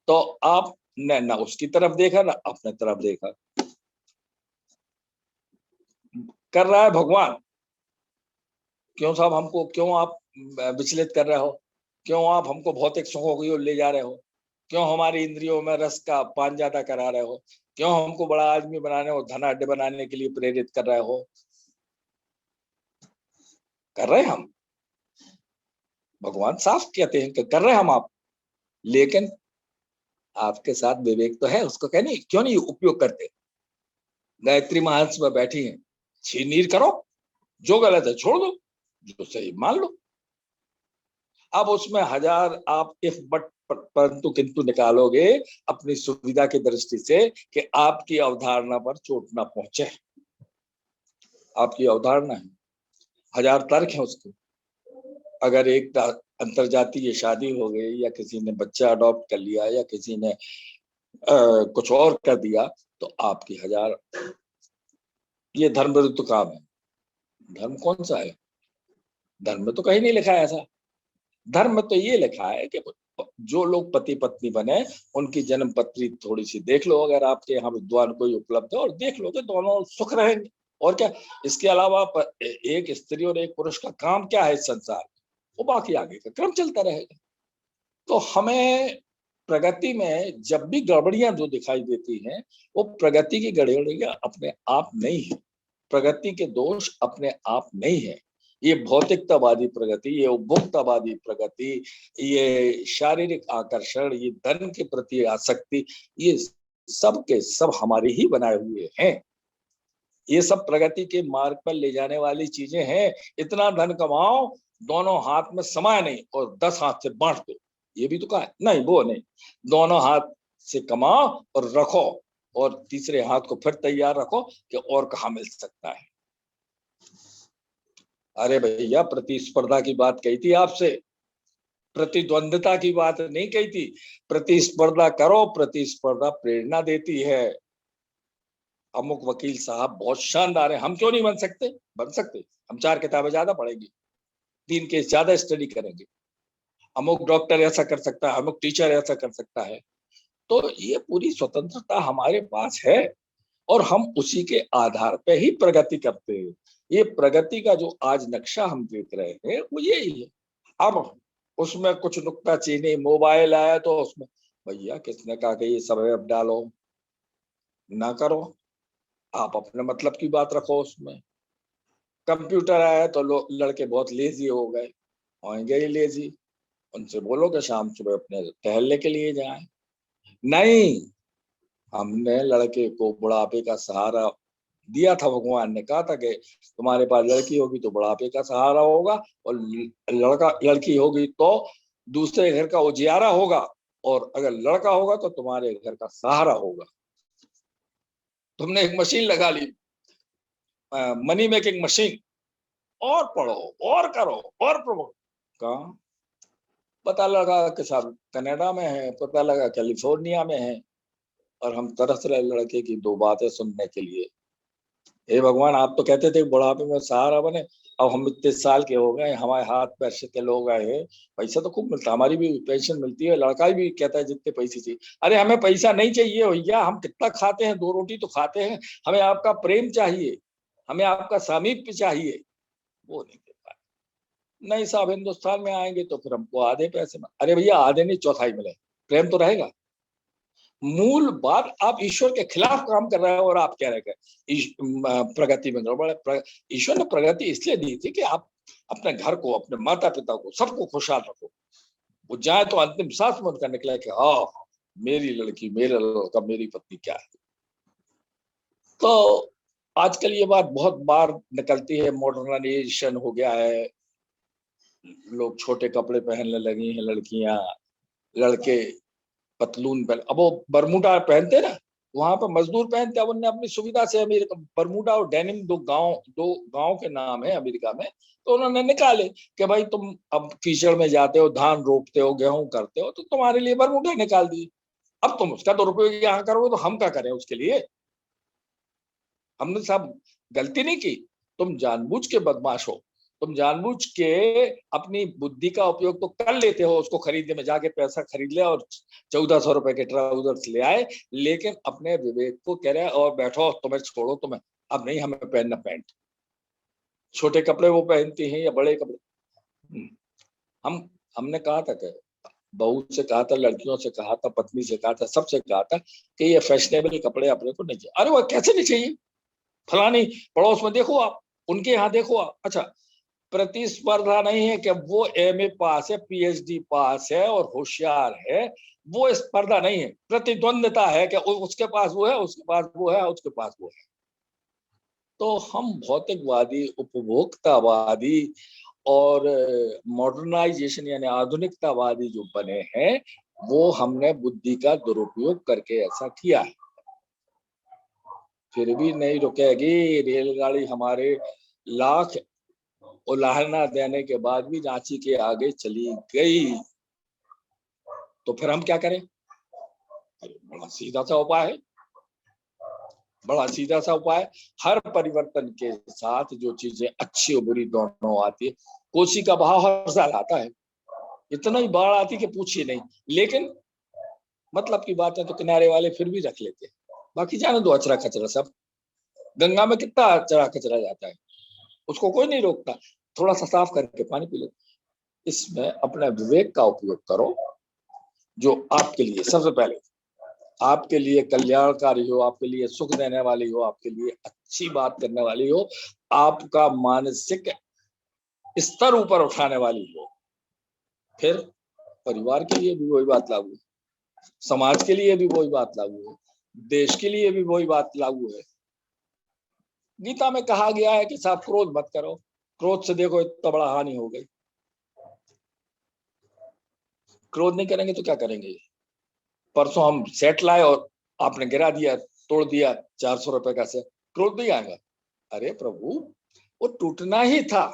तो आपने ना उसकी तरफ देखा ना अपने तरफ देखा। कर रहा है भगवान। क्यों साहब, हमको क्यों आप विचलित कर रहे हो? क्यों आप हमको भौतिक सुखों की ओर ले जा रहे हो? क्यों हमारी इंद्रियों में रस का पान ज्यादा करा रहे हो? क्यों हमको बड़ा आदमी बनाने और धनाढ़ बनाने के लिए प्रेरित कर रहे हो? कर रहे हैं हम। भगवान साफ कहते हैं कि कर रहे हैं हम आप। लेकिन आपके साथ विवेक तो है, उसको कहने क्यों नहीं उपयोग करते? गायत्री महांस में बैठी हैं, छीनीर करो, जो गलत है छोड़ दो, जो सही मान लो। अब उसमें हजार आप इफ बट परंतु किंतु निकालोगे अपनी सुविधा की दृष्टि से कि आपकी अवधारणा पर चोट ना पहुंचे। आपकी अवधारणा है, हजार तर्क है उसके। अगर एक अंतरजातीय शादी हो गई, या किसी ने बच्चा अडॉप्ट कर लिया, या किसी ने कुछ और कर दिया, तो आपकी हजार, ये धर्म विरुद्ध काम है। धर्म कौन सा है? धर्म में तो कहीं नहीं लिखा है ऐसा। धर्म में तो ये लिखा है कि जो लोग पति पत्नी बने उनकी जन्म पत्री थोड़ी सी देख लो, अगर आपके यहाँ विद्वान कोई उपलब्ध है, और देख लो कि दोनों सुख रहेंगे। और क्या, इसके अलावा एक स्त्री और एक पुरुष का काम क्या है इस संसार में? वो बाकी आगे का क्रम चलता रहेगा। तो हमें प्रगति में जब भी गड़बड़ियां जो दिखाई देती हैं, वो प्रगति की गड़बड़ियां अपने आप नहीं है। प्रगति के दोष अपने आप नहीं है। ये भौतिकतावादी प्रगति, ये उपभोक्तावादी प्रगति, ये शारीरिक आकर्षण, ये धन के प्रति आसक्ति, ये सब के सब हमारे ही बनाए हुए हैं। ये सब प्रगति के मार्ग पर ले जाने वाली चीजें हैं। इतना धन कमाओ, दोनों हाथ में समाये नहीं और 10 हाथ से बांट दो, ये भी तो कहा है। नहीं, वो नहीं, दोनों हाथ से कमाओ और रखो, और तीसरे हाथ को फिर तैयार रखो कि और कहाँ मिल सकता है। अरे भैया, प्रतिस्पर्धा की बात कही थी आपसे, प्रतिद्वंदता की बात नहीं कही थी। प्रतिस्पर्धा करो, प्रतिस्पर्धा प्रेरणा देती है। अमुक वकील साहब बहुत शानदार है, हम क्यों नहीं बन सकते? बन सकते। हम 4 किताबें ज्यादा पढ़ेंगे, 3 केस ज्यादा स्टडी करेंगे। अमुक डॉक्टर ऐसा कर सकता है, अमुक टीचर ऐसा कर सकता है। तो ये पूरी स्वतंत्रता हमारे पास है, और हम उसी के आधार पे ही प्रगति करते हैं। ये प्रगति का जो आज नक्शा हम देख रहे हैं वो यही है। अब उसमें कुछ नुक्ताचीनी, मोबाइल आया तो उसमें, भैया किसने कहा कि ये सब ऐप डालो? ना करो, आप अपने मतलब की बात रखो उसमें। कंप्यूटर आया तो लड़के बहुत लेजी हो गए, होंगे ही लेजी। उनसे बोलो कि शाम सुबह अपने टहलने के लिए जाएं। नहीं, हमने लड़के को बुढ़ापे का सहारा दिया था। भगवान ने कहा था कि तुम्हारे पास लड़की होगी तो बुढ़ापे का सहारा होगा, और लड़का लड़की होगी तो दूसरे घर का उजियारा होगा, और अगर लड़का होगा तो तुम्हारे घर का सहारा होगा। तुमने एक मशीन लगा ली, मनी मेकिंग मशीन, और पढ़ो और करो और प्रमोट। कहा पता लगा कि साहब कनाडा में है, पता लगा कैलिफोर्निया में है, और हम तरस रहे लड़के की दो बातें सुनने के लिए। हे भगवान, आप तो कहते थे बुढ़ापे में सहारा बने, अब हम इतने साल के हो गए, हमारे हाथ पैर से के लोग आए हैं, पैसा तो खूब मिलता है, हमारी भी पेंशन मिलती है, लड़का भी कहता है जितने पैसे चाहिए। अरे हमें पैसा नहीं चाहिए भैया, हम कितना खाते हैं, दो रोटी तो खाते हैं, हमें आपका प्रेम चाहिए, हमें आपका सामीप्य चाहिए, वो नहीं दे पाए। नहीं साहब, हिंदुस्तान में आएंगे तो फिर हमको आधे पैसे में, अरे भैया आधे नहीं चौथाई मिले, प्रेम तो रहेगा। मूल बात, आप ईश्वर के खिलाफ काम कर रहे हो और आप कह रहे हैं प्रगति में गड़बड़ है। ईश्वर ने प्रगति इसलिए दी थी कि आप अपने घर को, अपने माता पिता को, सबको खुशहाल रखो। वो जाए तो अंतिम सांस में उनका निकला कि हाँ, मेरी लड़की, मेरा लड़का, मेरी पत्नी क्या है। तो आजकल ये बात बहुत बार निकलती है, मॉडर्नाइजेशन हो गया है, लोग छोटे कपड़े पहनने लगी हैं लड़कियां, लड़के पतलून पहन, अब वो बरमूडा पहनते ना, वहां पर मजदूर पहनते, अब उन्होंने अपनी सुविधा से अमेरिका, बरमूडा और डेनिम दो गांव के नाम है अमेरिका में, तो उन्होंने निकाले कि भाई तुम अब कीचड़ में जाते हो, धान रोपते हो, गेहूं करते हो, तो तुम्हारे लिए बरमूडा निकाल दिए। अब तुम उसका दुरुपयोग यहाँ करोगे तो हम क्या करें उसके लिए। हमने साहब गलती नहीं की, तुम जानबूझ के बदमाश हो, तुम जानबूझ के अपनी बुद्धि का उपयोग तो कर लेते हो, उसको खरीदने में जाके पैसा खरीद ले और 1400 रुपए के ट्राउजर्स ले आए, लेकिन अपने विवेक को कह रहे और बैठो, तुम्हें छोड़ो, तुम्हें अब नहीं हमें पहनना पैंट, छोटे कपड़े वो पहनती हैं या बड़े कपड़े। हम्म, हम हमने कहा था कि बहू से कहा था, लड़कियों से कहा था, पत्नी से कहा था, सबसे कहा था कि ये फैशनेबल कपड़े अपने को नहीं चाहिए। अरे वो कैसे नहीं चाहिए, फलानी पड़ोस में देखो आप, उनके यहाँ देखो आप। अच्छा, प्रतिस्पर्धा नहीं है कि वो एमए पास है, पीएचडी पास है और होशियार है, वो स्पर्धा नहीं है, प्रतिद्वंदता है कि उसके पास वो है, उसके पास वो है, उसके पास वो है। तो हम भौतिकवादी, उपभोक्तावादी और मॉडर्नाइजेशन यानी आधुनिकतावादी जो बने हैं, वो हमने बुद्धि का दुरुपयोग करके ऐसा किया है। फिर भी नहीं रुकेगी रेलगाड़ी, हमारे लाख उलाहना देने के बाद भी रांची के आगे चली गई, तो फिर हम क्या करें। बड़ा सीधा सा उपाय है, बड़ा सीधा सा उपाय। हर परिवर्तन के साथ जो चीजें अच्छी और बुरी दोनों आती है, कोसी का बहाव हर साल आता है, इतना ही बाढ़ आती कि पूछिए नहीं, लेकिन मतलब की बात है तो किनारे वाले फिर भी रख लेते हैं, बाकी जाने दो अचरा कचरा सब। गंगा में कितना अचरा कचरा जाता है, उसको कोई नहीं रोकता, थोड़ा सा साफ करके पानी पी लो। इसमें अपने विवेक का उपयोग करो, जो आपके लिए सबसे पहले आपके लिए कल्याणकारी हो, आपके लिए सुख देने वाली हो, आपके लिए अच्छी बात करने वाली हो, आपका मानसिक स्तर ऊपर उठाने वाली हो। फिर परिवार के लिए भी वही बात लागू है, समाज के लिए भी वही बात लागू है, देश के लिए भी वही बात लागू है। गीता में कहा गया है कि साहब क्रोध मत करो, क्रोध से देखो इतना बड़ा हानि हो गई। क्रोध नहीं करेंगे तो क्या करेंगे। परसों हम सेट लाए और आपने गिरा दिया, तोड़ दिया 400 रुपए का सेट, क्रोध नहीं आएगा। अरे प्रभु, वो टूटना ही था,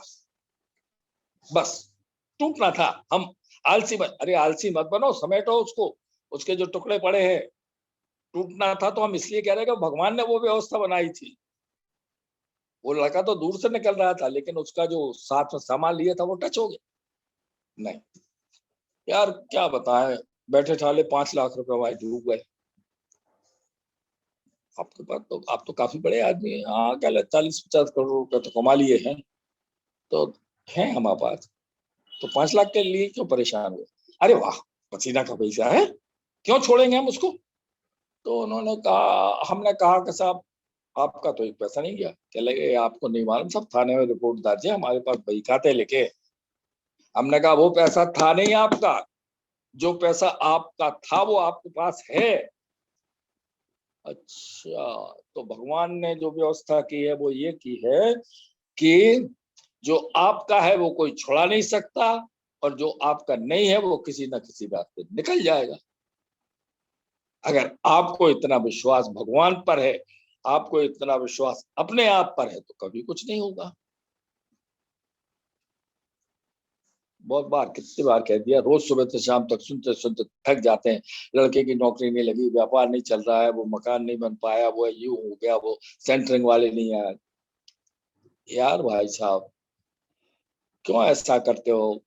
बस टूटना था। हम आलसी अरे आलसी मत बनो, समेटो उसको, उसके जो टुकड़े पड़े हैं। टूटना था तो हम इसलिए कह रहे हैं कि भगवान ने वो व्यवस्था बनाई थी। वो लड़का तो दूर से निकल रहा था, लेकिन उसका जो साथ में सामान लिया था वो टच हो गया। नहीं यार, क्या बताएं, बैठे ठाले 5 लाख रुपए हमारे डूब गए। आपके पास तो, आप तो काफी बड़े आदमी हैं, हाँ क्या 40-50 करोड़ रुपए तो कमा लिए हैं, तो है हमारे पास, तो 5 लाख के लिए क्यों परेशान हुए। अरे वाह, पसीना का पैसा है, क्यों छोड़ेंगे हम उसको। तो उन्होंने कहा, हमने कहा कि साहब आपका तो एक पैसा नहीं गया। कह लगे आपको नहीं मालूम, सब थाने में रिपोर्ट दर्ज है, हमारे पास बही खाते लेके। हमने कहा वो पैसा था नहीं आपका, जो पैसा आपका था वो आपके पास है। अच्छा, तो भगवान ने जो व्यवस्था की है वो ये की है कि जो आपका है वो कोई छुड़ा नहीं सकता, और जो आपका नहीं है वो किसी ना किसी रास्ते निकल जाएगा। अगर आपको इतना विश्वास भगवान पर है, आपको इतना विश्वास अपने आप पर है, तो कभी कुछ नहीं होगा। बहुत बार, कितनी बार कह दिया, रोज सुबह से शाम तक सुनते सुनते थक जाते हैं। लड़के की नौकरी नहीं लगी, व्यापार नहीं चल रहा है, वो मकान नहीं बन पाया, वो यूं हो गया, वो सेंटरिंग वाले नहीं आए। यार भाई साहब, क्यों ऐसा करते हो?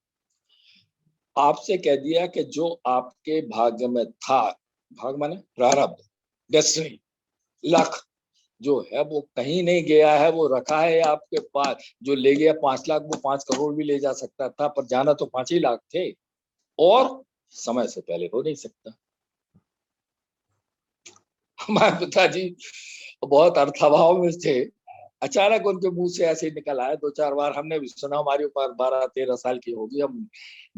आपसे कह दिया कि जो आपके भाग्य में था, भाग माने प्रारब्ध, डेस्टिनी, लक जो है वो कहीं नहीं गया है, वो रखा है आपके पास। जो ले गया 5 लाख, वो 5 करोड़ भी ले जा सकता था, पर जाना तो 5 ही लाख थे, और समय से पहले हो नहीं सकता। हमारे पिताजी बहुत अर्थाभाव में थे, अचानक उनके मुंह से ऐसे ही निकल आया। 2-4 बार हमने भी सुना, हमारी उम्र 12-13 साल की होगी, हम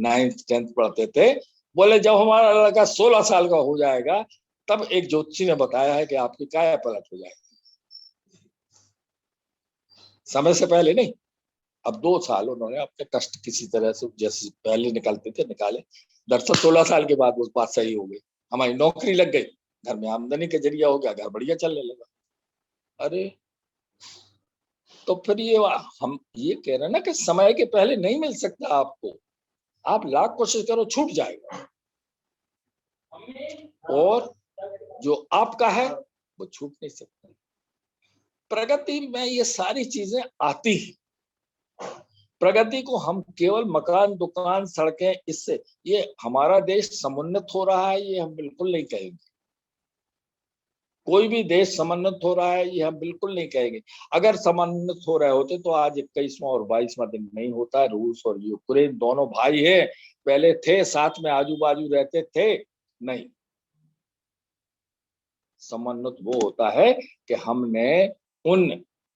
9th-10th पढ़ते थे। बोले जब हमारा लड़का 16 साल का हो जाएगा, तब एक ज्योतिषी ने बताया है कि आपकी काया पलट हो जाएगी। समय से पहले नहीं। अब 2 साल उन्होंने अपने कष्ट किसी तरह से जैसे पहले निकलते थे निकाले। दरअसल 16 साल के बाद वो बात सही हो गई, हमारी नौकरी लग गई, घर में आमदनी का जरिया हो गया, घर बढ़िया चलने लगा। अरे तो फिर ये हम ये कह रहे हैं ना कि समय के पहले नहीं मिल सकता आपको। आप लाख कोशिश करो, छूट जाएगा, और जो आपका है वो छूट नहीं सकता। प्रगति में ये सारी चीजें आती है। प्रगति को हम केवल मकान, दुकान, सड़कें, इससे, ये हमारा देश समुन्नत हो रहा है ये हम बिल्कुल नहीं कहेंगे। कोई भी देश समन्वित हो रहा है ये हम बिल्कुल नहीं कहेंगे। अगर समन्वित हो रहे होते तो आज 21वां और 22वां दिन नहीं होता। रूस और यूक्रेन दोनों भाई हैं, पहले थे साथ में, आजू बाजू रहते थे नहीं। समन्वित वो होता है कि हमने उन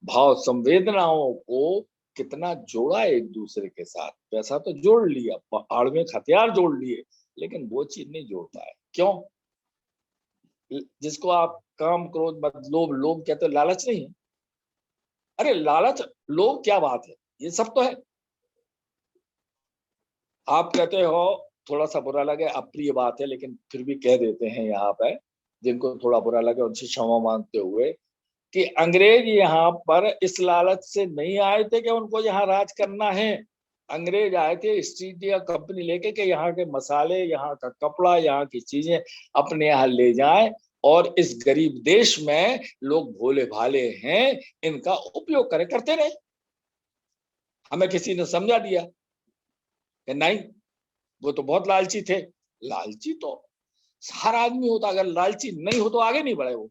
भाव संवेदनाओं को कितना जोड़ा एक दूसरे के साथ। पैसा तो जोड़ लिया, आड़ में हथियार जोड़ लिए, लेकिन वो चीज नहीं जोड़ पाए। क्यों? जिसको आप काम, क्रोध, मद, लोभ, लोभ कहते हो, लालच नहीं है। अरे लालच, लोभ क्या बात है, ये सब तो है। आप कहते हो, थोड़ा सा बुरा लगे, अप्रिय बात है, लेकिन फिर भी कह देते हैं यहाँ पे, जिनको थोड़ा बुरा लगे उनसे क्षमा मांगते हुए, कि अंग्रेज यहाँ पर इस लालच से नहीं आए थे कि उनको यहाँ राज करना है। अंग्रेज आए थे ईस्ट इंडिया कंपनी लेके कि यहाँ के मसाले, यहाँ का कपड़ा, यहाँ की चीजें अपने यहाँ ले जाएं, और इस गरीब देश में लोग भोले भाले हैं, इनका उपयोग करें, करते रहे। हमें किसी ने समझा दिया कि नहीं, वो तो बहुत लालची थे। लालची तो हर आदमी होता, अगर लालची नहीं हो तो आगे नहीं बढ़े वो।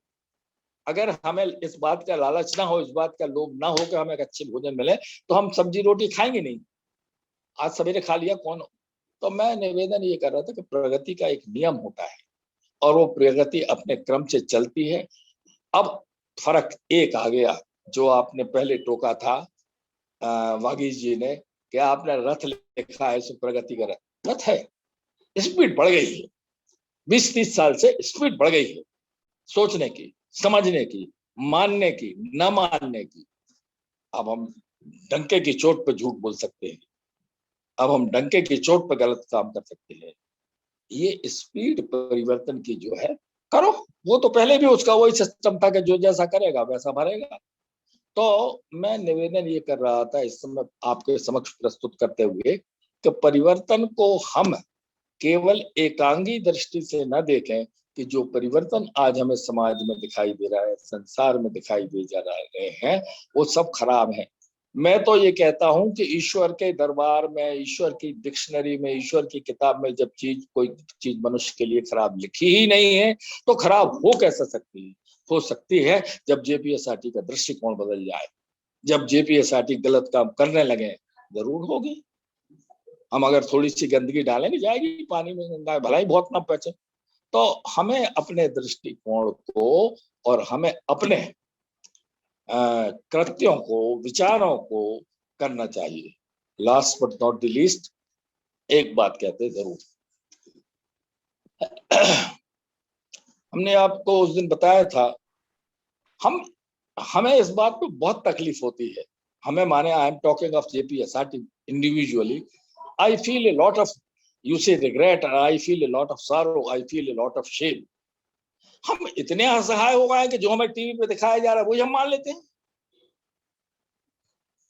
अगर हमें इस बात का लालच ना हो, इस बात का लोभ ना हो कि हमें एक अच्छे भोजन मिले, तो हम सब्जी रोटी खाएंगे नहीं। आज सवेरे खा लिया कौन? तो मैं निवेदन ये कर रहा था कि प्रगति का एक नियम होता है, और वो प्रगति अपने क्रम से चलती है। अब फर्क एक आ गया, जो आपने पहले टोका था वागीश जी ने, कि आपने रथ लिखा है सो प्रगति का रथ है। स्पीड बढ़ गई है, 20-30 साल से स्पीड बढ़ गई है, सोचने की, समझने की, मानने की, न मानने की। अब हम डंके की चोट पर झूठ बोल सकते हैं, अब हम डंके की चोट पर गलत काम कर सकते हैं। ये स्पीड परिवर्तन की जो है, करो। वो तो पहले भी उसका वही सिस्टम था कि जो जैसा करेगा वैसा भरेगा। तो मैं निवेदन ये कर रहा था इस समय आपके समक्ष प्रस्तुत करते हुए, कि परिवर्तन को हम केवल एकांगी दृष्टि से न देखें, कि जो परिवर्तन आज हमें समाज में दिखाई दे रहा है, संसार में दिखाई दे जा रहे हैं, वो सब खराब है। मैं तो ये कहता हूं कि ईश्वर के दरबार में, ईश्वर की डिक्शनरी में, ईश्वर की किताब में जब कोई चीज मनुष्य के लिए खराब लिखी ही नहीं है, तो खराब हो कैसे सकती है? हो सकती है जब जेपीएसआरटी का दृष्टिकोण बदल जाए, जब जेपीएसआरटी गलत काम करने लगे, जरूर होगी। हम अगर थोड़ी सी गंदगी डालेंगे, जाएगी पानी में, गंगा भला ही बहुत ना बचे। तो हमें अपने दृष्टिकोण को, और हमें अपने कृत्यों को, विचारों को करना चाहिए। Last but not the least, एक बात कहते जरूर, हमने आपको उस दिन बताया था, हम हमें इस बात पे बहुत तकलीफ होती है। हमें, माने, I am talking of JPSRT individually, I feel a lot of, you say regret, I feel a lot of sorrow, I feel a lot of shame. हम इतने असहाय हो गए कि जो हमें टीवी पे दिखाया जा रहा है वही हम मान लेते हैं।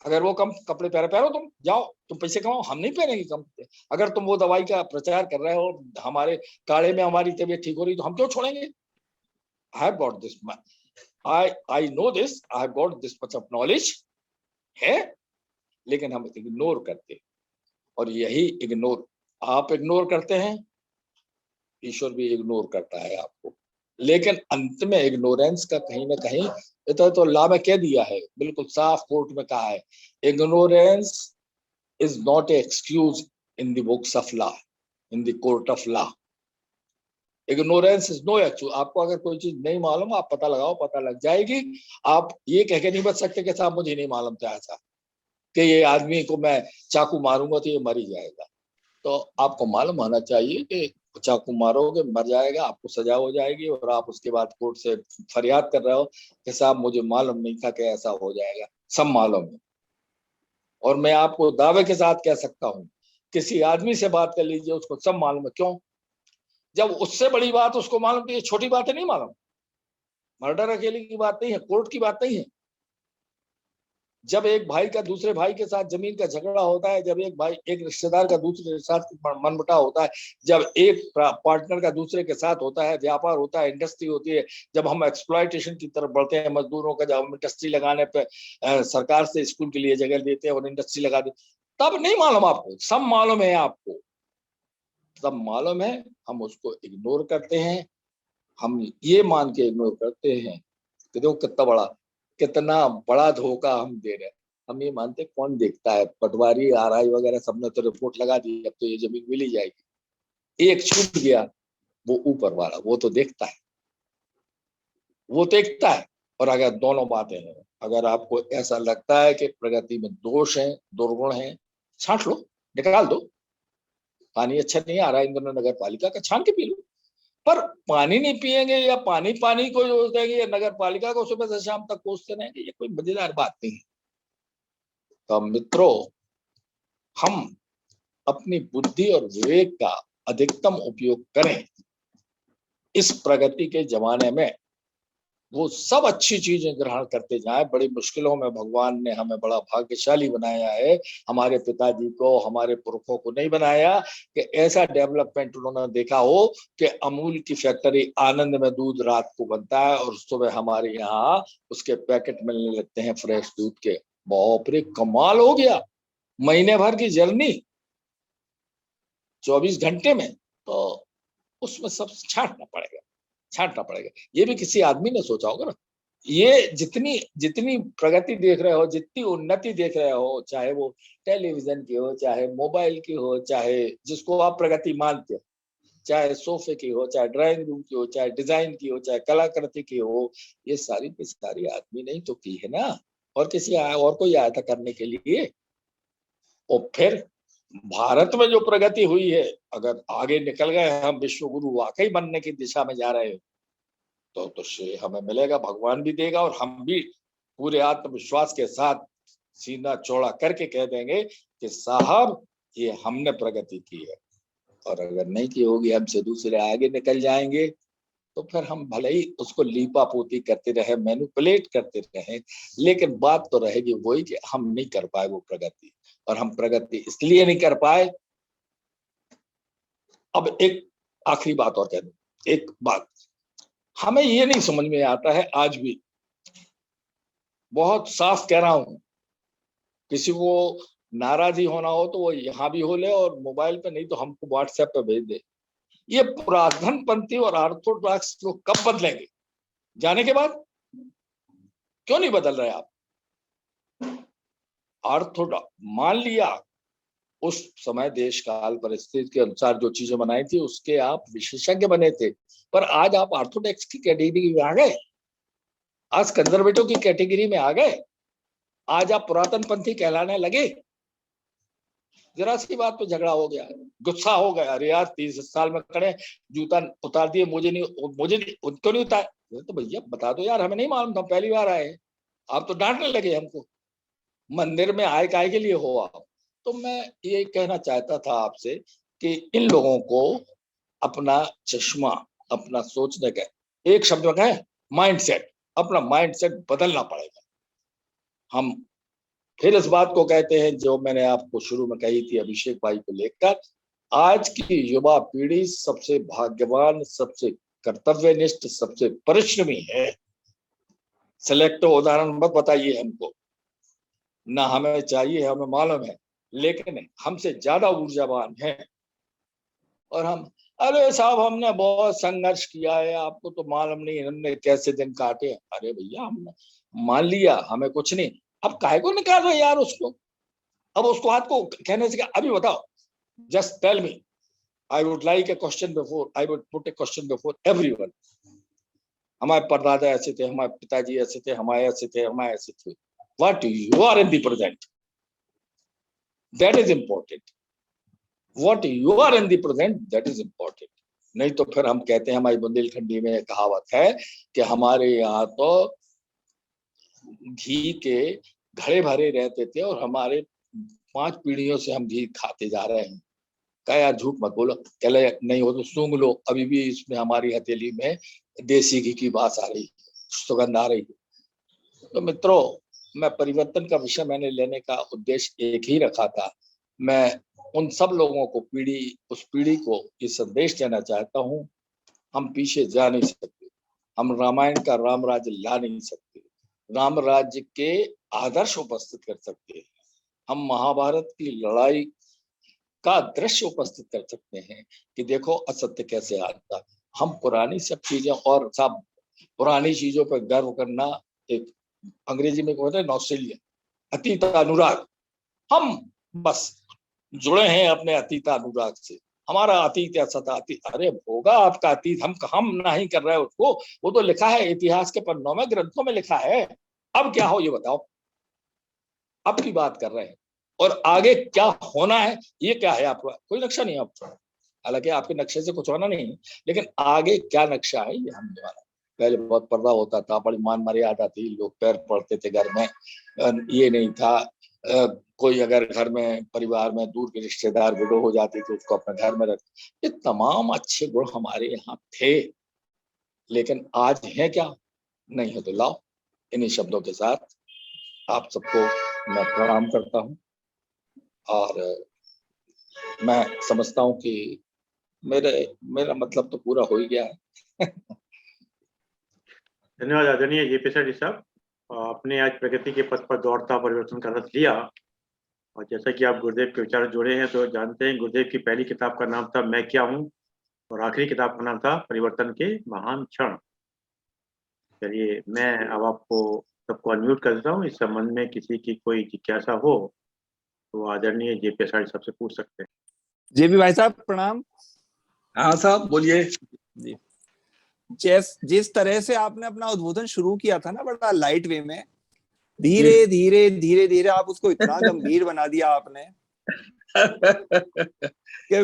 अगर वो कम कपड़े पहनो, तुम जाओ, तुम पैसे कमाओ, हम नहीं पहनेंगे कम। अगर तुम वो दवाई का प्रचार कर रहे हो, हमारे काढ़े में हमारी तबीयत ठीक हो रही, तो हम क्यों छोड़ेंगे? I have got this, I know this, I have got this much of knowledge है, लेकिन हम इग्नोर करते, और यही इग्नोर आप इग्नोर करते हैं, ईश्वर भी इग्नोर करता है आपको। लेकिन अंत में इग्नोरेंस का कहीं ना कहीं, तो लॉ में कह दिया है, बिल्कुल साफ कोर्ट में कहा है, ignorance is not a excuse in the books of law, in the court of law. Ignorance is no excuse. आपको अगर कोई चीज नहीं मालूम, आप पता लगाओ, पता लग जाएगी। आप ये कह के नहीं बच सकते कि साहब मुझे नहीं मालूम था ऐसा, कि ये आदमी को मैं चाकू मारूंगा तो ये मर ही जाएगा। तो आपको मालूम होना चाहिए कि चाकू मारोगे मर जाएगा, आपको सजा हो जाएगी, और आप उसके बाद कोर्ट से फरियाद कर रहे हो कि साहब मुझे मालूम नहीं था कि ऐसा हो जाएगा। सब मालूम है, और मैं आपको दावे के साथ कह सकता हूँ, किसी आदमी से बात कर लीजिए, उसको सब मालूम है। क्यों? जब उससे बड़ी बात उसको मालूम, तो ये छोटी बातें नहीं मालूम। मर्डर अकेले की बात नहीं है, कोर्ट की बात नहीं है। जब एक भाई का दूसरे भाई के साथ जमीन का झगड़ा होता है, जब एक रिश्तेदार का दूसरे के साथ मनमुटाव होता है, जब एक पार्टनर का दूसरे के साथ होता है, व्यापार होता है, इंडस्ट्री होती है, जब हम एक्सप्लॉयटेशन की तरफ बढ़ते हैं मजदूरों का, जब हम इंडस्ट्री लगाने पे सरकार से स्कूल के लिए जगह देते हैं और इंडस्ट्री लगा देते, तब नहीं मालूम आपको? सब मालूम है आपको, सब मालूम है। हम उसको इग्नोर करते हैं, हम ये मान के इग्नोर करते हैं कि देखो कितना बड़ा धोखा हम दे रहे हैं। हम ये मानते, कौन देखता है, पटवारी आरआई वगैरह सबने तो रिपोर्ट लगा दी, अब तो ये जमीन मिल ही जाएगी। एक छूट गया, वो ऊपर वाला वो तो देखता है, वो देखता है। और अगर दोनों बातें हैं, अगर आपको ऐसा लगता है कि प्रगति में दोष है, दुर्गुण है, छांट लो, निकाल दो। पानी अच्छा नहीं आ रहा है इंद्र नगर पालिका का, छान के पी लो। पर पानी नहीं पिएंगे, या पानी पानी को जो देंगे, या नगर पालिका को सुबह से शाम तक कोसते रहेंगे, ये कोई मजेदार बात नहीं है। तो मित्रों, हम अपनी बुद्धि और विवेक का अधिकतम उपयोग करें। इस प्रगति के जमाने में वो सब अच्छी चीजें ग्रहण करते जाएं। बड़ी मुश्किलों में भगवान ने हमें बड़ा भाग्यशाली बनाया है। हमारे पिताजी को, हमारे पुरखों को नहीं बनाया कि ऐसा डेवलपमेंट उन्होंने देखा हो कि अमूल की फैक्ट्री आनंद में दूध रात को बनता है और सुबह हमारे यहाँ उसके पैकेट मिलने लगते हैं फ्रेश दूध के। बाप रे, कमाल हो गया। महीने भर की जर्नी 24 घंटे में, तो उसमें सब छांटना पड़ेगा। ये भी किसी आदमी ने सोचा होगा ना। ये जितनी जितनी प्रगति देख रहे हो, जितनी उन्नति देख रहे हो, चाहे वो टेलीविजन की हो, चाहे मोबाइल की हो, चाहे जिसको आप प्रगति मानते हो, चाहे सोफे की हो, चाहे ड्राइंग रूम की हो, चाहे डिजाइन की हो, चाहे कलाकृति की हो, ये सारी की सारी आदमी नहीं तो की है ना, और किसी और कोई आया था करने के लिए। और फिर भारत में जो प्रगति हुई है, अगर आगे निकल गए हम, विश्व गुरु वाकई बनने की दिशा में जा रहे हैं, तो श्रेय हमें मिलेगा, भगवान भी देगा, और हम भी पूरे आत्मविश्वास के साथ सीना चौड़ा करके कह देंगे कि साहब ये हमने प्रगति की है। और अगर नहीं की होगी, हमसे दूसरे आगे निकल जाएंगे, तो फिर हम भले ही उसको लीपा पोती करते रहे, मैनिपुलेट करते रहे, लेकिन बात तो रहेगी वही कि हम नहीं कर पाए वो प्रगति। और हम प्रगति इसलिए नहीं कर पाए। अब एक आखिरी बात और कह दूं, एक बात हमें ये नहीं समझ में आता है आज भी, बहुत साफ कह रहा हूं, किसी को नाराजी होना हो तो वो यहाँ भी हो ले, और मोबाइल पे नहीं तो हमको व्हाट्सएप पे भेज दे। ये पुरातन पंथी और ऑर्थोडॉक्स लोग कब बदलेंगे? जाने के बाद? क्यों नहीं बदल रहे आप? ऑर्थोडॉक्स मान लिया, उस समय देश काल परिस्थिति के अनुसार जो चीजें बनाई थी उसके आप विशेषज्ञ बने थे, पर आज आप ऑर्थोडॉक्स की कैटेगरी में आ गए, आज कंजर्वेटिव की कैटेगरी में आ गए, आज आप पुरातन पंथी कहलाने लगे। जरा सी बात पे झगड़ा हो गया, गुस्सा हो गया, अरे यार 30 साल में खड़े, जूता उतार दिए, मुझे नहीं, उनको नहीं उतार। तो भैया बता दो यार, हमें नहीं मालूम था, पहली बार आए, आप तो डांटने लगे हमको। मंदिर में आए काहे के लिए हो आप? तो मैं ये कहना चाहता था आपसे कि इन लोगों को अपना चश्मा, अपना सोचने का, एक शब्द में कहें, माइंडसेट, अपना माइंडसेट बदलना पड़ेगा। हम फिर इस बात को कहते हैं जो मैंने आपको शुरू में कही थी अभिषेक भाई को लेकर, आज की युवा पीढ़ी सबसे भाग्यवान, सबसे कर्तव्यनिष्ठ, सबसे परिश्रमी है। सिलेक्ट उदाहरण मत बताइए हमको, ना हमें चाहिए, हमें मालूम है, लेकिन हमसे ज्यादा ऊर्जावान है। और हम, अरे साहब हमने बहुत संघर्ष किया है, आपको तो मालूम नहीं हमने कैसे दिन काटे। अरे भैया हमने मान लिया, हमें कुछ नहीं, अब काहे को निकाल रहे यार उसको। अब उसको हाथ को कहने से क्या, अभी बताओ, just tell me, I would like a question before, I would put a question before everyone. हमारे परदादा ऐसे थे, हमारे पिताजी ऐसे थे, हमारे ऐसे थे, हमारे ऐसे थे। What you are in the present, that is important. What you are in the present, that is important. नहीं तो फिर हम कहते हैं, हमारी बुंदेलखंडी में कहावत है कि हमारे यहाँ तो घी के घड़े भरे रहते थे और हमारे 5 पीढ़ियों से हम घी खाते जा रहे हैं। क्या यार झूठ मत बोलो, कहले नहीं हो तो सूंघ लो, अभी भी इसमें हमारी हथेली में देसी घी की बात आ रही, सुगंध आ रही है। तो मित्रों, मैं परिवर्तन का विषय मैंने लेने का उद्देश्य एक ही रखा था। मैं उन सब लोगों को, उस पीढ़ी को ये संदेश देना चाहता हूँ, हम पीछे जा नहीं सकते, हम रामायण का राम राज्य ला नहीं सकते, राम राज्य के आदर्श उपस्थित कर सकते हैं, हम महाभारत की लड़ाई का दृश्य उपस्थित कर सकते हैं कि देखो असत्य कैसे आता। हम पुरानी सब चीजें, और सब पुरानी चीजों पर गर्व करना, एक अंग्रेजी में कहते हैं नॉस्टैल्जिया, अतीत अनुराग। हम बस जुड़े हैं अपने अतीत अनुराग से, हमारा अतीत ऐसा था, अतीत अरे होगा आपका अतीत, हम नहीं कर रहे उसको, वो तो लिखा है इतिहास के पन्नों में, ग्रंथों में लिखा है। अब क्या हो ये बताओ, अब की बात कर रहे हैं, और आगे क्या होना है ये क्या है, आपका कोई नक्शा नहीं है आपको। हालांकि आपके नक्शे से कुछ होना नहीं, लेकिन आगे क्या नक्शा है ये हम वाला। पहले बहुत पर्दा होता था, बड़ी मान मर्यादा थी, लोग पैर पड़ते थे घर में, ये नहीं था, कोई अगर घर में परिवार में दूर के रिश्तेदार विडो हो जाती तो उसको अपने घर में रख, ये तमाम अच्छे गुण हमारे यहाँ थे। लेकिन आज है क्या, नहीं है। तो लाओ, इन्हीं शब्दों के साथ आप सबको मैं प्रणाम करता हूँ, और मैं समझता हूँ कि मेरा मतलब तो पूरा हो ही गया है। धन्यवाद आदरणीय जेपी सेठी साहब। आपने आज प्रगति के पथ पर दौड़ता परिवर्तन का रथ लिया, और जैसा कि आप गुरुदेव के विचार जोड़े हैं तो जानते हैं, गुरुदेव की पहली किताब का नाम था मैं क्या हूँ, और आखिरी किताब का नाम था परिवर्तन के महान क्षण। चलिए मैं अब आपको सबको अनम्यूट कर देता हूँ। इस संबंध में किसी की कोई जिज्ञासा हो तो आदरणीय जेपी साहब सबसे पूछ सकते हैं। जेपी भाई साहब प्रणाम। हाँ साहब बोलिए जी, जिस तरह से आपने अपना उद्बोधन शुरू किया था ना, बड़ा लाइट वे में, धीरे धीरे धीरे धीरे आप उसको इतना गंभीर बना दिया आपने कि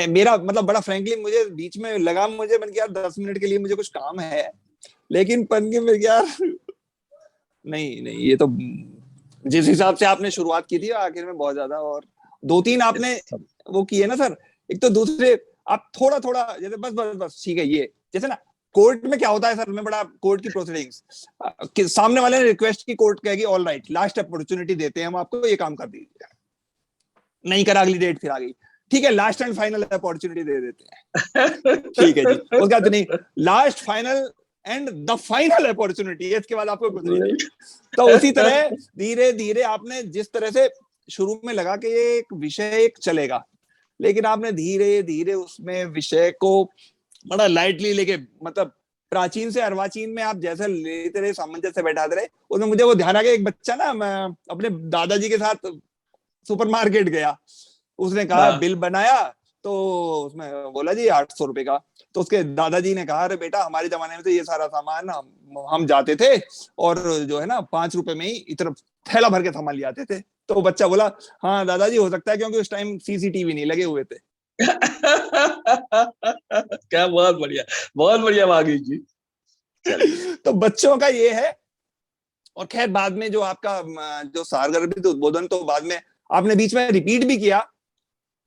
मेरा मतलब बड़ा फ्रैंकली मुझे बीच में लगा, मुझे मन यार 10 मिनट के लिए मुझे कुछ काम है, लेकिन पन के में यार नहीं नहीं, ये तो जिस हिसाब से आपने शुरुआत की थी आखिर में बहुत ज्यादा, और 2-3 आपने वो किए ना सर। एक तो दूसरे आप थोड़ा थोड़ा जैसे बस बस बस ठीक है, ये जैसे ना कोर्ट में क्या होता है सर, मैं बड़ा कोर्ट की प्रोसीडिंग्स, सामने वाले ने रिक्वेस्ट की, कोर्ट कहेगी ऑल राइट लास्ट अपॉर्चुनिटी देते हैं हम आपको, ये काम कर दीजिए, नहीं करा अगली डेट फिर आ गई, ठीक है लास्ट एंड फाइनल अपॉर्चुनिटी दे देते हैं, ठीक है जी, उसके बाद नहीं last final and the final opportunity, इसके बाद आपको कुछ नहीं। तो उसी तरह धीरे धीरे आपने जिस तरह से शुरू में लगा कि ये एक विषय एक चलेगा, लेकिन आपने धीरे धीरे उसमें विषय को बड़ा लाइटली लेके, मतलब प्राचीन से अर्वाचीन में आप जैसे लेते रहे, सामंजस्य से बैठाते रहे। उसमें मुझे वो ध्यान आ गया, एक बच्चा ना, मैं अपने दादाजी के साथ सुपरमार्केट गया, उसने कहा बिल बनाया, तो उसमें बोला जी 800 रुपए का, तो उसके दादाजी ने कहा अरे बेटा हमारे जमाने में तो ये सारा सामान हम जाते थे और जो है ना 5 रुपए में ही इतना थैला भर के सामान ले आते थे। तो बच्चा बोला हाँ दादाजी हो सकता है, क्योंकि उस टाइम सीसीटीवी नहीं लगे हुए थे। क्या बहुत बढ़िया वागी जी। तो बच्चों का ये है। और खैर बाद में जो आपका जो सारगर्भित उद्बोधन तो बाद में आपने बीच में रिपीट भी किया,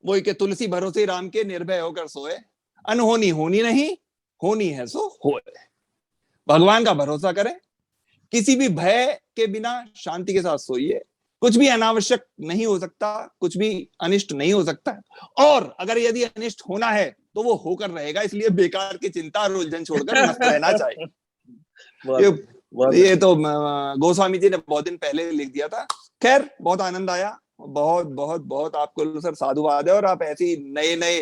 वो कि तुलसी भरोसे राम के निर्भय होकर सोए, अनहोनी होनी नहीं, होनी है सो होए। भगवान का भरोसा करें, किसी भी भय के बिना शांति के साथ सोइए। कुछ भी अनावश्यक नहीं हो सकता, कुछ भी अनिष्ट नहीं हो सकता, और अगर यदि अनिष्ट होना है तो वो होकर रहेगा। इसलिए बेकार की चिंता और उलझन छोड़कर मस्त रहना चाहिए। ये तो गोस्वामी जी ने बहुत दिन पहले लिख दिया था। खैर, बहुत आनंद आया, बहुत बहुत बहुत आपको सर साधुवाद है। और आप ऐसी नए नए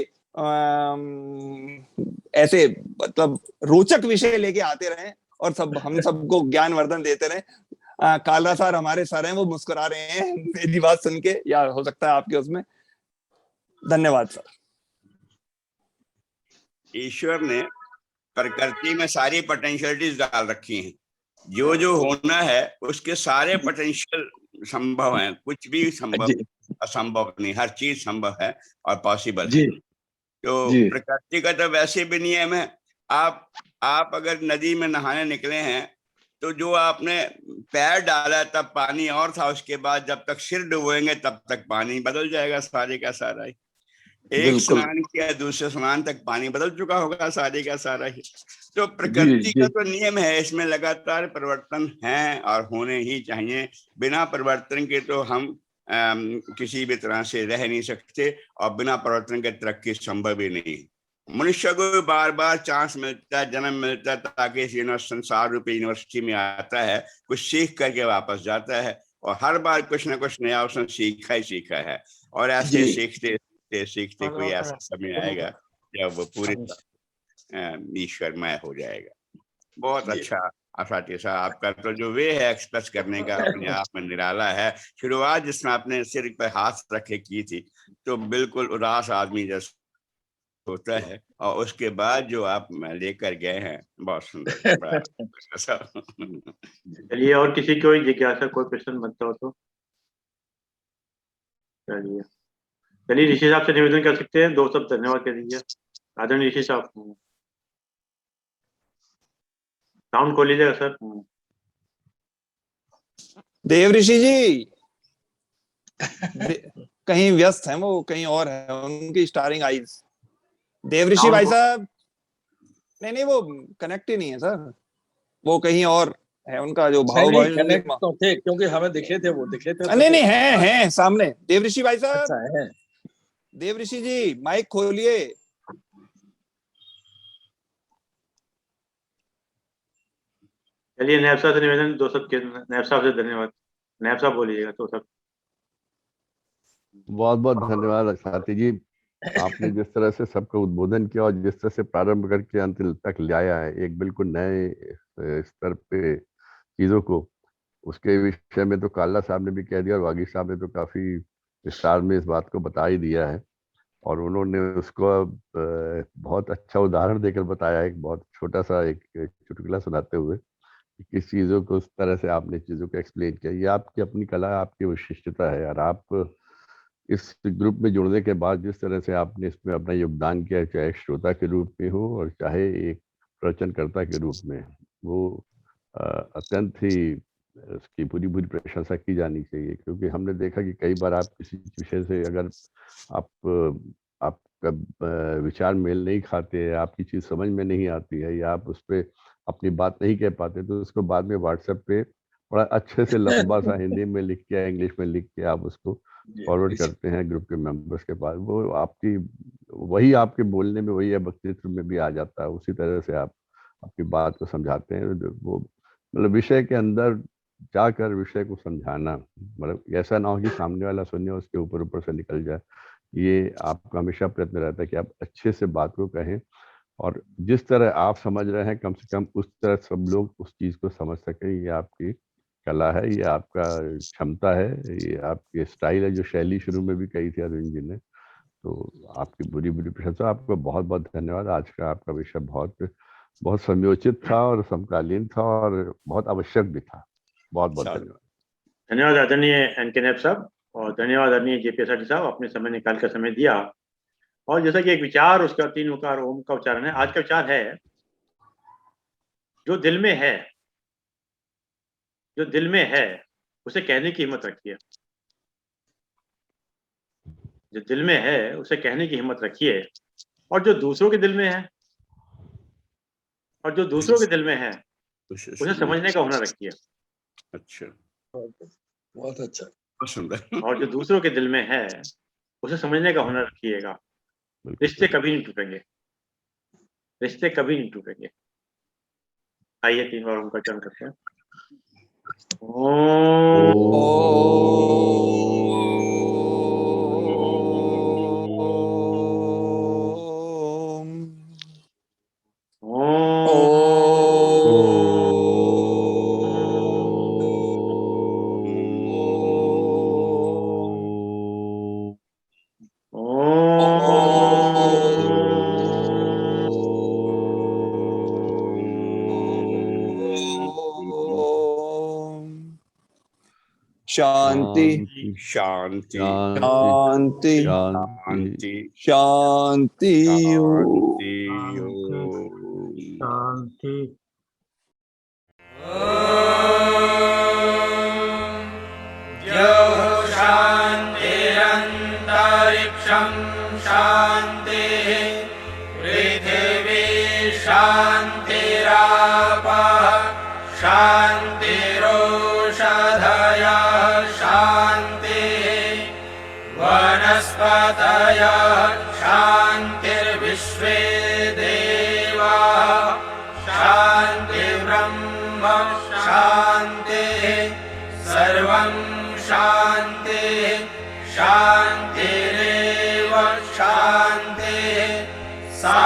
ऐसे मतलब रोचक विषय लेके आते रहे और सब हम सबको ज्ञानवर्धन देते रहे। कालरा सर हमारे सर हैं, वो मुस्कुरा रहे हैं मेरी बात सुन के, या हो सकता है आपके उसमें। धन्यवाद सर। ईश्वर ने प्रकृति में सारी पोटेंशियलिटीज डाल रखी हैं, जो जो होना है उसके सारे पोटेंशियल संभव हैं, कुछ भी संभव असंभव नहीं, हर चीज संभव है और पॉसिबल है। तो प्रकृति का तो वैसे भी नियम है, आप अगर नदी में नहाने निकले हैं तो जो आपने पैर डाला तब पानी और था, उसके बाद जब तक सिर डुबोएंगे तब तक पानी बदल जाएगा सारे का सारा ही। एक स्नान किया दूसरे स्नान तक पानी बदल चुका होगा सारे का सारा ही। तो प्रकृति का तो नियम है, इसमें लगातार परिवर्तन है और होने ही चाहिए। बिना परिवर्तन के तो हम किसी भी तरह से रह नहीं सकते, और बिना परिवर्तन के तरक्की संभव ही नहीं। मनुष्य को बार बार चांस मिलता है, जन्म मिलता है, ताकि इस संसार रूपी यूनिवर्सिटी में आता है, कुछ सीख करके वापस जाता है, और हर बार कुछ ना कुछ नया उसने सीखा ही सीखा है। और ऐसे सीखते सीखते कोई ऐसा समय आएगा जब वो पूरी ईश्वरमय हो जाएगा। बहुत अच्छा आशाती साहब, आपका तो जो वे है एक्सप्रेस करने का अपने आप में निराला है। शुरुआत जिसमें आपने सिर पर हाथ रखे की थी तो बिल्कुल उदास आदमी जैसा होता है, और उसके बाद जो आप लेकर गए हैं बहुत सुंदर। चलिए, और किसी कोई जिज्ञासा, कोई प्रश्न बनता हो तो चलिए ऋषि साहब से निवेदन कर सकते हैं, 2 शब्द धन्यवाद कह दीजिए। आदरणीय ऋषि साहब, साउंड खोल लीजिएगा सर। देव ऋषि जी कहीं व्यस्त हैं, वो कहीं और है, उनकी स्टारिंग आईज। देव ऋषि भाई साहब, नहीं वो कनेक्ट ही नहीं है सर, वो कहीं और है, उनका जो भाव कनेक्ट तो थे, क्योंकि हमें दिखे थे, वो दिखे थे। नहीं है सामने। देव ऋषि भाई साहब, अच्छा है। देव ऋषि जी माइक खोलिए। चलिए, नैब साहब से निवेदन, 2 शब्द, नैब साहब से धन्यवाद। नैब साहब बोलिएगा 2 शब्द। बहुत बहुत धन्यवाद साथी जी, आपने जिस तरह से सबका उद्बोधन किया और जिस तरह से प्रारंभ करके अंत तक ले आया है एक बिल्कुल नए स्तर पे चीजों को, उसके विषय में तो काला साहब ने भी कह दिया और वागी साहब ने तो काफी विस्तार में इस बात को बता ही दिया है। और उन्होंने उसको बहुत अच्छा उदाहरण देकर बताया, एक बहुत छोटा सा एक चुटकुला सुनाते हुए किस चीज़ों को उस तरह से आपने चीज़ों को एक्सप्लेन किया। ये आपकी अपनी कला, आपकी विशिष्टता है। और आप इस ग्रुप में जुड़ने के बाद जिस तरह से आपने इसमें अपना योगदान किया, चाहे श्रोता के रूप में हो और चाहे एक प्रवचनकर्ता के रूप में, वो अत्यंत ही उसकी पूरी पूरी प्रशंसा की जानी चाहिए। क्योंकि हमने देखा कि कई बार आप किसी विषय से अगर आपका विचार मेल नहीं खाते हैं, आपकी चीज़ समझ में नहीं आती है, या आप उस पर अपनी बात नहीं कह पाते, तो उसको बाद में व्हाट्सएप पे बड़ा अच्छे से लंबा सा हिंदी में लिख के, इंग्लिश में लिख के आप उसको फॉरवर्ड करते हैं ग्रुप के मेंबर्स के पास। वो आपकी वही आपके बोलने में, वही वक्तृत्व में भी आ जाता है। उसी तरह से आप अपनी बात को समझाते हैं। वो मतलब विषय के अंदर जाकर विषय को समझाना, मतलब ऐसा ना हो कि सामने वाला सुने उसके ऊपर ऊपर से निकल जाए। ये आपका हमेशा प्रयत्न रहता है कि आप अच्छे से बात को कहें, और जिस तरह आप समझ रहे हैं कम से कम उस तरह सब लोग उस चीज़ को समझ सकें। ये आपकी कला है, ये आपका क्षमता है, ये आपकी स्टाइल है, जो शैली शुरू में भी कही थी अरविंद जी ने। तो आपकी बुरी बुरी प्रशंसा। आपको बहुत बहुत धन्यवाद। आज का आपका विषय बहुत बहुत समयोचित था और समकालीन था और बहुत आवश्यक भी था। बहुत बहुत धन्यवाद। धन्यवाद आदरणीय एनके नैब साहब, और धन्यवाद आदरणीय जेपी साहब, आपने समय निकाल कर समय दिया। और जैसा कि एक विचार, उसका 3 ओंकार ओम का उच्चारण है। आज का विचार है, जो दिल में है, जो दिल में है उसे कहने की हिम्मत रखिए। जो दिल में है उसे कहने की हिम्मत रखिए। और जो दूसरों के दिल में है, और जो दूसरों के दिल में है उसे समझने का हुनर रखिए। अच्छा, बहुत अच्छा। बहुत सुंदर। और जो दूसरों के दिल में है उसे समझने का हुनर रखिएगा। बिल्कुल रिश्ते सही। कभी नहीं टूटेंगे, रिश्ते कभी नहीं टूटेंगे। आइए 3 बार उनका उच्चारण करते हैं। ओम। शांति शांति शांति शांति शांति शांति शांति। शान्तिरन्तरिक्षं शान्तिः पृथिवी शान्तिरापः शान्तिरोषधयः शान्तिः वनस्पतयः शान्तिर्विश्वे देवाः शान्तिर्ब्रह्म शान्तिः सर्वं शान्तिः शान्तिरेव शान्तिः सा